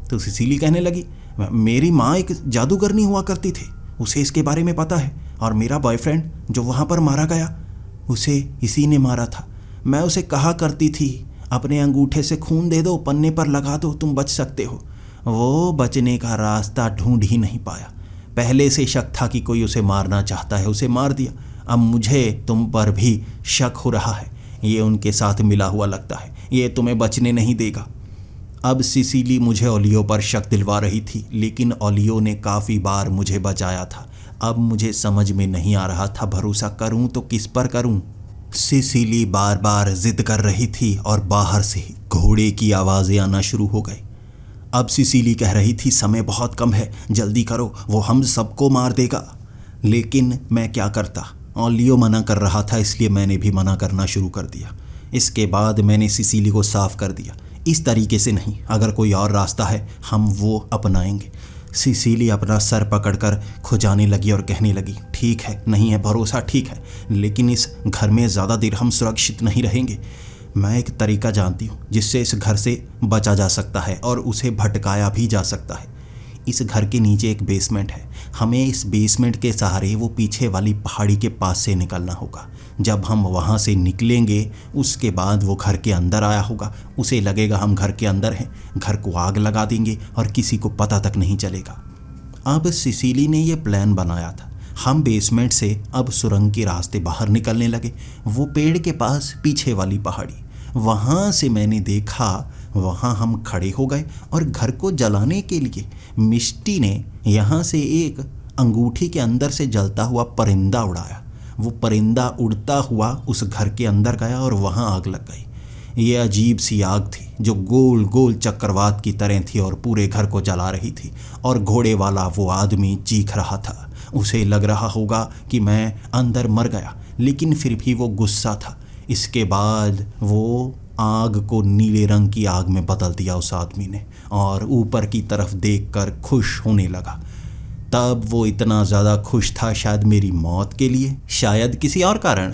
S1: तो सिसिली कहने लगी, मेरी माँ एक जादूगरनी हुआ करती थी, उसे इसके बारे में पता है। और मेरा बॉयफ्रेंड जो वहाँ पर मारा गया, उसे इसी ने मारा था। मैं उसे कहा करती थी, अपने अंगूठे से खून दे दो, पन्ने पर लगा दो, तुम बच सकते हो। वो बचने का रास्ता ढूंढ ही नहीं पाया। पहले से शक था कि कोई उसे मारना चाहता है, उसे मार दिया। अब मुझे तुम पर भी शक हो रहा है, ये उनके साथ मिला हुआ लगता है, ये तुम्हें बचने नहीं देगा। अब सिसिली मुझे ओलियो पर शक दिलवा रही थी, लेकिन ओलियो ने काफ़ी बार मुझे बचाया था। अब मुझे समझ में नहीं आ रहा था भरोसा करूं तो किस पर करूं। सिसिली बार बार जिद कर रही थी और बाहर से घोड़े की आवाज़ें आना शुरू हो गई। अब सिसिली कह रही थी, समय बहुत कम है, जल्दी करो, वो हम सबको मार देगा। लेकिन मैं क्या करता, ओलियो मना कर रहा था, इसलिए मैंने भी मना करना शुरू कर दिया। इसके बाद मैंने सिसिली को साफ कर दिया, इस तरीके से नहीं, अगर कोई और रास्ता है हम वो अपनाएंगे। सिसिली अपना सर पकड़कर खुजाने लगी और कहने लगी, ठीक है, नहीं है भरोसा, ठीक है, लेकिन इस घर में ज़्यादा देर हम सुरक्षित नहीं रहेंगे। मैं एक तरीका जानती हूँ जिससे इस घर से बचा जा सकता है और उसे भटकाया भी जा सकता है। इस घर के नीचे एक बेसमेंट है, हमें इस बेसमेंट के सहारे वो पीछे वाली पहाड़ी के पास से निकलना होगा। जब हम वहाँ से निकलेंगे उसके बाद वो घर के अंदर आया होगा, उसे लगेगा हम घर के अंदर हैं, घर को आग लगा देंगे और किसी को पता तक नहीं चलेगा। अब सिसिली ने ये प्लान बनाया था। हम बेसमेंट से अब सुरंग के रास्ते बाहर निकलने लगे। वो पेड़ के पास पीछे वाली पहाड़ी, वहाँ से मैंने देखा, वहाँ हम खड़े हो गए और घर को जलाने के लिए मिष्टी ने यहाँ से एक अंगूठी के अंदर से जलता हुआ परिंदा उड़ाया। वो परिंदा उड़ता हुआ उस घर के अंदर गया और वहाँ आग लग गई। ये अजीब सी आग थी जो गोल गोल चक्रवात की तरह थी और पूरे घर को जला रही थी। और घोड़े वाला वो आदमी चीख रहा था, उसे लग रहा होगा कि मैं अंदर मर गया, लेकिन फिर भी वो गुस्सा था। इसके बाद वो आग को नीले रंग की आग में बदल दिया उस आदमी ने, और ऊपर की तरफ देखकर खुश होने लगा। तब वो इतना ज़्यादा खुश था, शायद मेरी मौत के लिए, शायद किसी और कारण,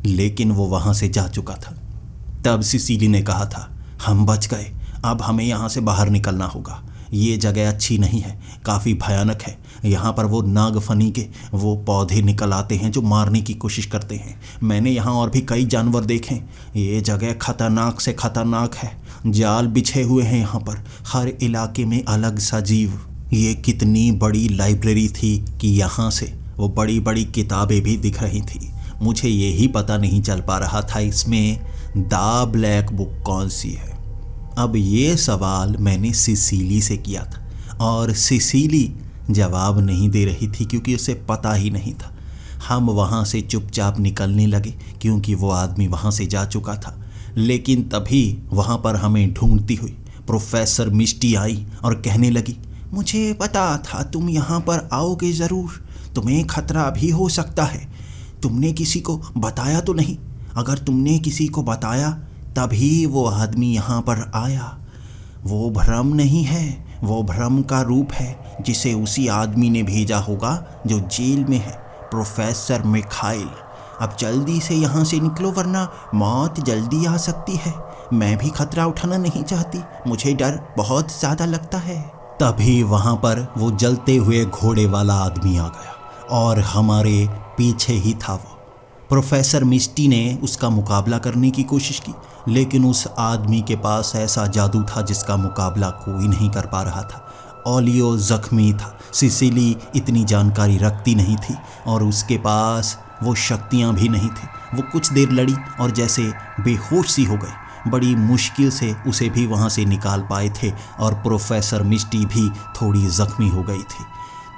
S1: लेकिन वो वहाँ से जा चुका था। तब सिसिली ने कहा था, हम बच गए, अब हमें यहाँ से बाहर निकलना होगा। ये जगह अच्छी नहीं है, काफ़ी भयानक है। यहाँ पर वो नागफनी के वो पौधे निकल आते हैं जो मारने की कोशिश करते हैं। मैंने यहाँ और भी कई जानवर देखे। ये जगह खतरनाक से खतरनाक है। जाल बिछे हुए हैं यहाँ पर, हर इलाके में अलग सा जीव। ये कितनी बड़ी लाइब्रेरी थी कि यहाँ से वो बड़ी बड़ी किताबें भी दिख रही थी। मुझे यही पता नहीं चल पा रहा था इसमें द ब्लैक बुक कौन सी है। अब ये सवाल मैंने सिसिली से किया था और सिसिली जवाब नहीं दे रही थी क्योंकि उसे पता ही नहीं था। हम वहाँ से चुपचाप निकलने लगे क्योंकि वो आदमी वहाँ से जा चुका था। लेकिन तभी वहाँ पर हमें ढूंढती हुई प्रोफेसर मिस्टी आई और कहने लगी, मुझे पता था तुम यहाँ पर आओगे ज़रूर, तुम्हें खतरा भी हो सकता है। तुमने किसी को बताया तो नहीं? अगर तुमने किसी को बताया तभी वो आदमी यहाँ पर आया। वो भ्रम नहीं है, वो भ्रम का रूप है जिसे उसी आदमी ने भेजा होगा जो जेल में है, प्रोफेसर मिखाइल। अब जल्दी से यहाँ से निकलो वरना मौत जल्दी आ सकती है। मैं भी खतरा उठाना नहीं चाहती, मुझे डर बहुत ज़्यादा लगता है। तभी वहाँ पर वो जलते हुए घोड़े वाला आदमी आ गया और हमारे पीछे ही था वो। प्रोफेसर मिस्टी ने उसका मुकाबला करने की कोशिश की, लेकिन उस आदमी के पास ऐसा जादू था जिसका मुकाबला कोई नहीं कर पा रहा था। ओलियो जख्मी था, सिसिली इतनी जानकारी रखती नहीं थी और उसके पास वो शक्तियाँ भी नहीं थी। वो कुछ देर लड़ी और जैसे बेहोश सी हो गई। बड़ी मुश्किल से उसे भी वहाँ से निकाल पाए थे और प्रोफेसर मिस्टी भी थोड़ी जख्मी हो गई थी।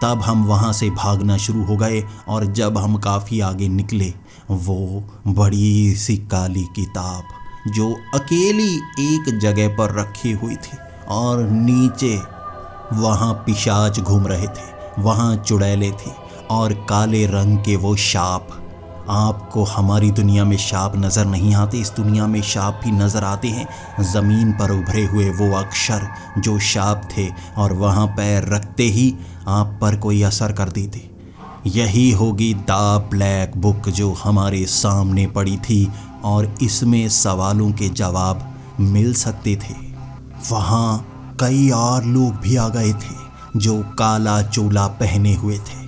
S1: तब हम वहाँ से भागना शुरू हो गए और जब हम काफ़ी आगे निकले, वो बड़ी सी काली किताब जो अकेली एक जगह पर रखी हुई थी और नीचे वहाँ पिशाच घूम रहे थे, वहाँ चुड़ैलें थी और काले रंग के वो शाप। आपको हमारी दुनिया में शाप नज़र नहीं आते, इस दुनिया में शाप भी नज़र आते हैं। ज़मीन पर उभरे हुए वो अक्षर जो शाप थे और वहाँ पैर रखते ही आप पर कोई असर कर देते। यही होगी द ब्लैक बुक जो हमारे सामने पड़ी थी और इसमें सवालों के जवाब मिल सकते थे। वहाँ कई और लोग भी आ गए थे जो काला चोला पहने हुए थे।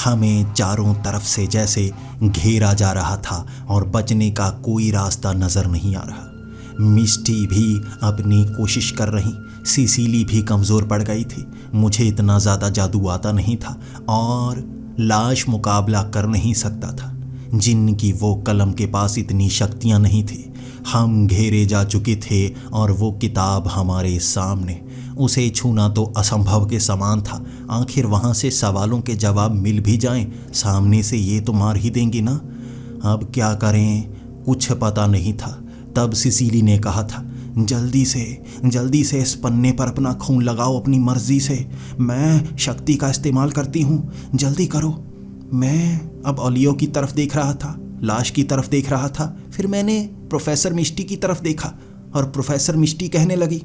S1: हमें चारों तरफ से जैसे घेरा जा रहा था और बचने का कोई रास्ता नज़र नहीं आ रहा। मिस्टी भी अपनी कोशिश कर रही, सिसिली भी कमज़ोर पड़ गई थी। मुझे इतना ज़्यादा जादू आता नहीं था और लाश मुकाबला कर नहीं सकता था, जिनकी वो कलम के पास इतनी शक्तियाँ नहीं थी। हम घेरे जा चुके थे और वो किताब हमारे सामने, उसे छूना तो असंभव के समान था। आखिर वहाँ से सवालों के जवाब मिल भी जाएं, सामने से ये तो मार ही देंगे ना। अब क्या करें, कुछ पता नहीं था। तब सिसिली ने कहा था, जल्दी से इस पन्ने पर अपना खून लगाओ अपनी मर्जी से। मैं शक्ति का इस्तेमाल करती हूँ, जल्दी करो। मैं अब ओलियो की तरफ देख रहा था, लाश की तरफ देख रहा था। फिर मैंने प्रोफेसर मिस्टी की तरफ देखा और प्रोफेसर मिस्टी कहने लगी,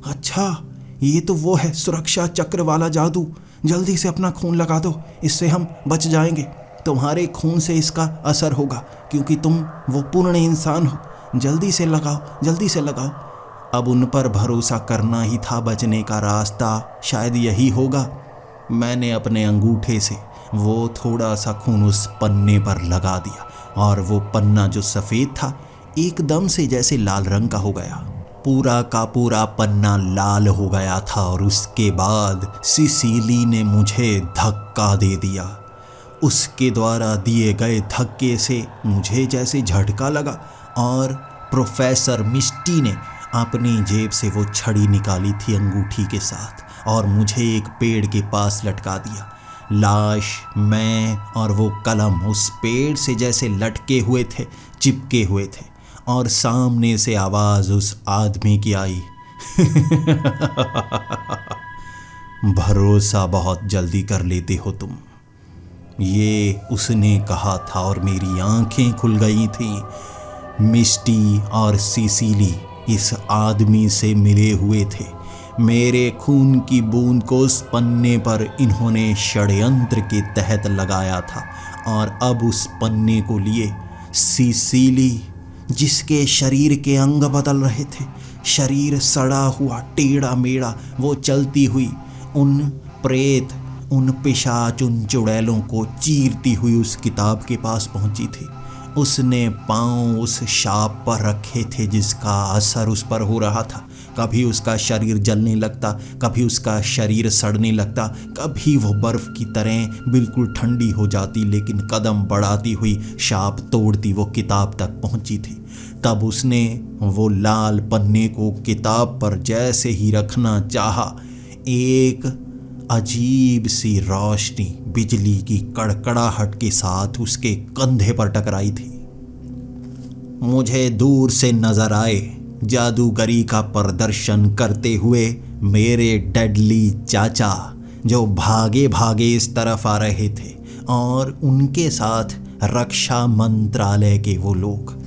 S1: अच्छा ये तो वो है सुरक्षा चक्र वाला जादू। जल्दी से अपना खून लगा दो, इससे हम बच जाएंगे। तुम्हारे खून से इसका असर होगा क्योंकि तुम वो पूर्ण इंसान हो। जल्दी से लगाओ। अब उन पर भरोसा करना ही था बचने का रास्ता, शायद यही होगा। मैंने अपने अंगूठे से वो थोड़ा सा खून उस पन्ने पर लगा दिया और वो पन्ना जो सफ़ेद था एकदम से जैसे लाल रंग का हो गया। पूरा का पूरा पन्ना लाल हो गया था और उसके बाद सिसिली ने मुझे धक्का दे दिया। उसके द्वारा दिए गए धक्के से मुझे जैसे झटका लगा और प्रोफेसर मिस्टी ने अपनी जेब से वो छड़ी निकाली थी अंगूठी के साथ और मुझे एक पेड़ के पास लटका दिया। लाश, मैं और वो कलम उस पेड़ से जैसे लटके हुए थे, चिपके हुए थे और सामने से आवाज़ उस आदमी की आई, भरोसा बहुत जल्दी कर लेते हो तुम। ये उसने कहा था और मेरी आंखें खुल गई थीं। मिस्टी और सिसिली इस आदमी से मिले हुए थे। मेरे खून की बूंद को उस पन्ने पर इन्होंने षड्यंत्र के तहत लगाया था और अब उस पन्ने को लिए सिसिली, जिसके शरीर के अंग बदल रहे थे, शरीर सड़ा हुआ टेढ़ा मेढ़ा, वो चलती हुई उन प्रेत, उन पिशाच, उन चुड़ैलों को चीरती हुई उस किताब के पास पहुंची थी। उसने पांव उस शाप पर रखे थे जिसका असर उस पर हो रहा था। कभी उसका शरीर जलने लगता, कभी उसका शरीर सड़ने लगता, कभी वो बर्फ की तरह बिल्कुल ठंडी हो जाती, लेकिन कदम बढ़ाती हुई शाप तोड़ती वो किताब तक पहुंची थी। तब उसने वो लाल पन्ने को किताब पर जैसे ही रखना चाहा, एक अजीब सी रोशनी बिजली की कड़कड़ाहट के साथ उसके कंधे पर टकराई थी। मुझे दूर से नजर आए जादूगरी का प्रदर्शन करते हुए मेरे डेडली चाचा, जो भागे भागे इस तरफ आ रहे थे, और उनके साथ रक्षा मंत्रालय के वो लोग।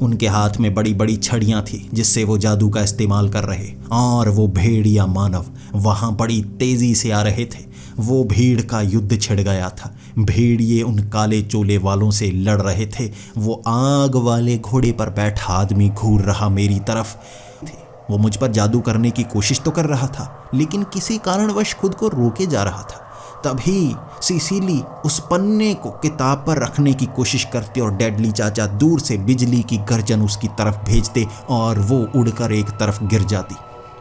S1: उनके हाथ में बड़ी बड़ी छड़ियां थी जिससे वो जादू का इस्तेमाल कर रहे, और वो भेड़िया मानव वहां बड़ी तेजी से आ रहे थे। वो भीड़ का युद्ध छिड़ गया था। भेड़िए उन काले चोले वालों से लड़ रहे थे। वो आग वाले घोड़े पर बैठा आदमी घूर रहा मेरी तरफ। वो मुझ पर जादू करने की कोशिश तो कर रहा था, लेकिन किसी कारणवश खुद को रोके जा रहा था। तभी सिसिली उस पन्ने को किताब पर रखने की कोशिश करते और डेडली चाचा दूर से बिजली की गर्जन उसकी तरफ भेजते और वो उड़कर एक तरफ गिर जाती।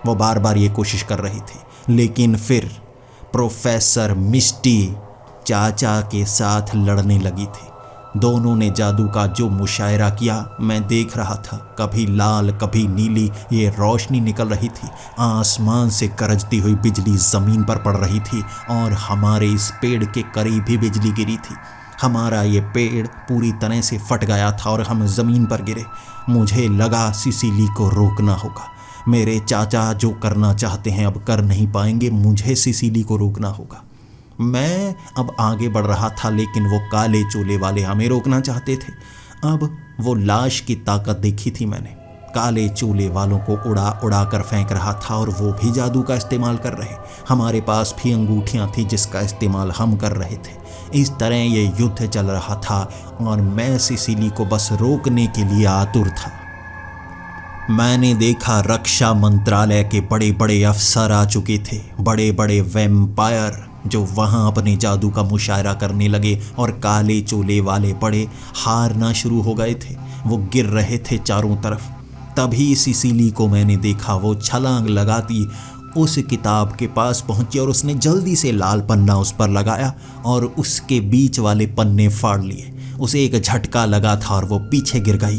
S1: वो बार बार ये कोशिश कर रहे थे, लेकिन फिर प्रोफेसर मिस्टी चाचा के साथ लड़ने लगी थी। दोनों ने जादू का जो मुशायरा किया मैं देख रहा था। कभी लाल, कभी नीली ये रोशनी निकल रही थी। आसमान से गरजती हुई बिजली ज़मीन पर पड़ रही थी और हमारे इस पेड़ के करीब भी बिजली गिरी थी। हमारा ये पेड़ पूरी तरह से फट गया था और हम ज़मीन पर गिरे। मुझे लगा सिसिली को रोकना होगा। मेरे चाचा जो करना चाहते हैं अब कर नहीं पाएंगे, मुझे सिसिली को रोकना होगा। मैं अब आगे बढ़ रहा था, लेकिन वो काले चोले वाले हमें रोकना चाहते थे। अब वो लाश की ताकत देखी थी मैंने। काले चोले वालों को उड़ा उड़ा कर फेंक रहा था और वो भी जादू का इस्तेमाल कर रहे। हमारे पास भी अंगूठियां थी जिसका इस्तेमाल हम कर रहे थे। इस तरह ये युद्ध चल रहा था और मैं सिसिली को बस रोकने के लिए आतुर था। मैंने देखा रक्षा मंत्रालय के बड़े बड़े अफसर आ चुके थे, बड़े बड़े वैम्पायर जो वहां अपने जादू का मुशायरा करने लगे, और काले चोले वाले बड़े हारना शुरू हो गए थे। वो गिर रहे थे चारों तरफ। तभी सिसिली को मैंने देखा। वो छलांग लगाती उस किताब के पास पहुंची और उसने जल्दी से लाल पन्ना उस पर लगाया और उसके बीच वाले पन्ने फाड़ लिए। उसे एक झटका लगा था और वो पीछे गिर गई।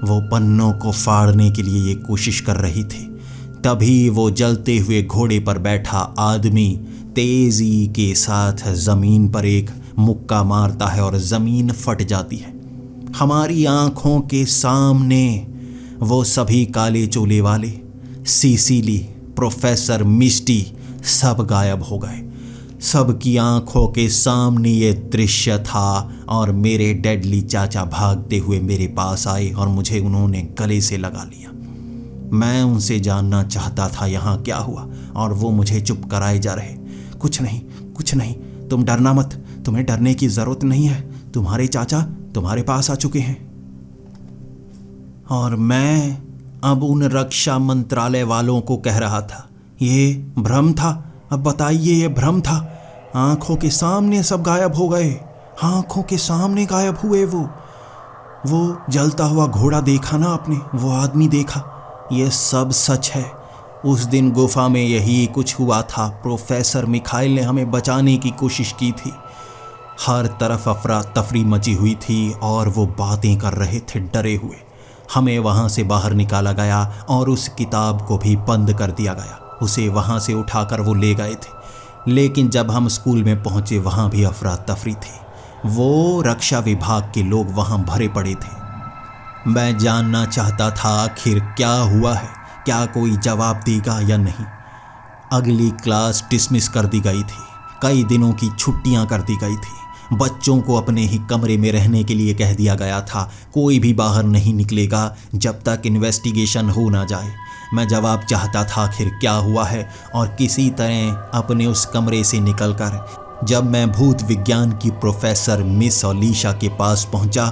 S1: वो पन्नों को फाड़ने के लिए ये कोशिश कर रही थी। तभी वो जलते हुए घोड़े पर बैठा आदमी तेजी के साथ जमीन पर एक मुक्का मारता है और जमीन फट जाती है। हमारी आंखों के सामने वो सभी काले चोले वाले, सिसिली, प्रोफेसर मिस्टी सब गायब हो गए। सबकी आंखों के सामने ये दृश्य था और मेरे डेडली चाचा भागते हुए मेरे पास आए और मुझे उन्होंने गले से लगा लिया। मैं उनसे जानना चाहता था यहाँ क्या हुआ, और वो मुझे चुप कराए जा रहे। कुछ नहीं, कुछ नहीं, तुम डरना मत, तुम्हें डरने की जरूरत नहीं है, तुम्हारे चाचा तुम्हारे पास आ चुके हैं। और मैं अब उन रक्षा मंत्रालय वालों को कह रहा था, ये भ्रम था। अब बताइए, ये भ्रम था। आंखों के सामने सब गायब हो गए, आंखों के सामने गायब हुए। वो जलता हुआ घोड़ा देखा ना आपने, वो आदमी देखा, ये सब सच है। उस दिन गुफा में यही कुछ हुआ था। प्रोफेसर मिखाइल ने हमें बचाने की कोशिश की थी। हर तरफ अफरा तफरी मची हुई थी और वो बातें कर रहे थे डरे हुए। हमें वहाँ से बाहर निकाला गया और उस किताब को भी बंद कर दिया गया। उसे वहाँ से उठाकर वो ले गए थे। लेकिन जब हम स्कूल में पहुँचे वहाँ भी अफरा तफरी थी। वो रक्षा विभाग के लोग वहाँ भरे पड़े थे। मैं जानना चाहता था आखिर क्या हुआ है, क्या कोई जवाब देगा या नहीं। अगली क्लास डिसमिस कर दी गई थी। कई दिनों की छुट्टियां कर दी गई थी। बच्चों को अपने ही कमरे में रहने के लिए कह दिया गया था। कोई भी बाहर नहीं निकलेगा जब तक इन्वेस्टिगेशन हो ना जाए। मैं जवाब चाहता था आखिर क्या हुआ है, और किसी तरह अपने उस कमरे से निकलकर जब मैं भूत विज्ञान की प्रोफेसर मिस ओलिशा के पास पहुंचा,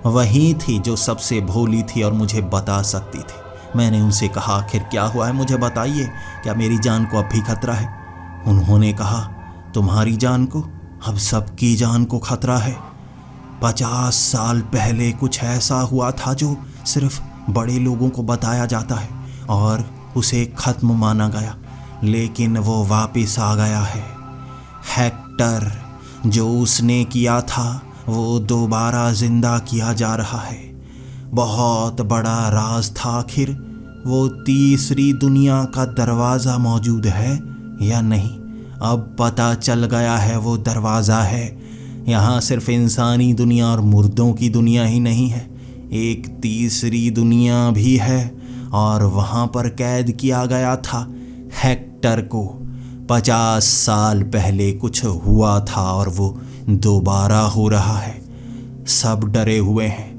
S1: वही थी जो सबसे भोली थी और मुझे बता सकती थी। मैंने उनसे कहा आखिर क्या हुआ है, मुझे बताइए, क्या मेरी जान को अब भी खतरा है? उन्होंने कहा तुम्हारी जान को? अब सबकी जान को खतरा है। 50 साल पहले कुछ ऐसा हुआ था जो सिर्फ बड़े लोगों को बताया जाता है और उसे खत्म माना गया, लेकिन वो वापस आ गया है। हेक्टर, जो उसने किया था वो दोबारा जिंदा किया जा रहा है। बहुत बड़ा राज था आखिर वो तीसरी दुनिया का दरवाज़ा मौजूद है या नहीं। अब पता चल गया है वो दरवाज़ा है। यहाँ सिर्फ इंसानी दुनिया और मुर्दों की दुनिया ही नहीं है, एक तीसरी दुनिया भी है, और वहाँ पर कैद किया गया था हेक्टर को। 50 साल पहले कुछ हुआ था और वो दोबारा हो रहा है। सब डरे हुए हैं।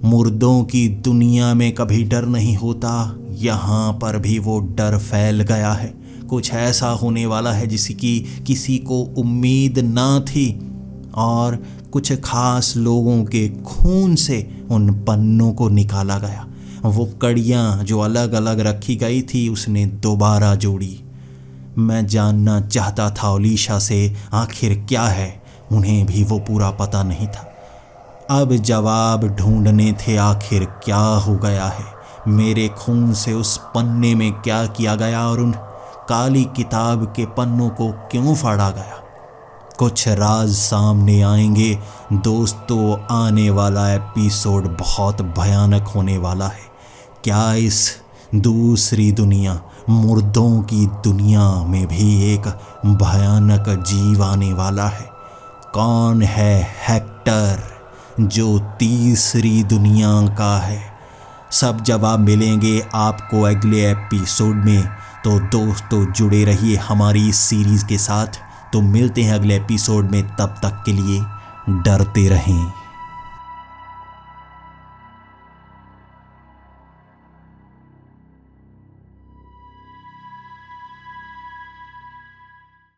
S1: मुर्दों की दुनिया में कभी डर नहीं होता, यहाँ पर भी वो डर फैल गया है। कुछ ऐसा होने वाला है जिसकी किसी को उम्मीद ना थी, और कुछ खास लोगों के खून से उन पन्नों को निकाला गया। वो कड़ियाँ जो अलग अलग रखी गई थी उसने दोबारा जोड़ी। मैं जानना चाहता था ओलिशा से आखिर क्या है, उन्हें भी वो पूरा पता नहीं था। अब जवाब ढूंढने थे आखिर क्या हो गया है, मेरे खून से उस पन्ने में क्या किया गया और उन काली किताब के पन्नों को क्यों फाड़ा गया। कुछ राज सामने आएंगे दोस्तों। आने वाला एपिसोड बहुत भयानक होने वाला है। क्या इस दूसरी दुनिया, मुर्दों की दुनिया में भी एक भयानक जीव आने वाला है? कौन है हेक्टर जो तीसरी दुनिया का है? सब जवाब मिलेंगे आपको अगले एपिसोड में। तो दोस्तों जुड़े रहिए हमारी इस सीरीज़ के साथ। तो मिलते हैं अगले एपिसोड में, तब तक के लिए डरते रहें।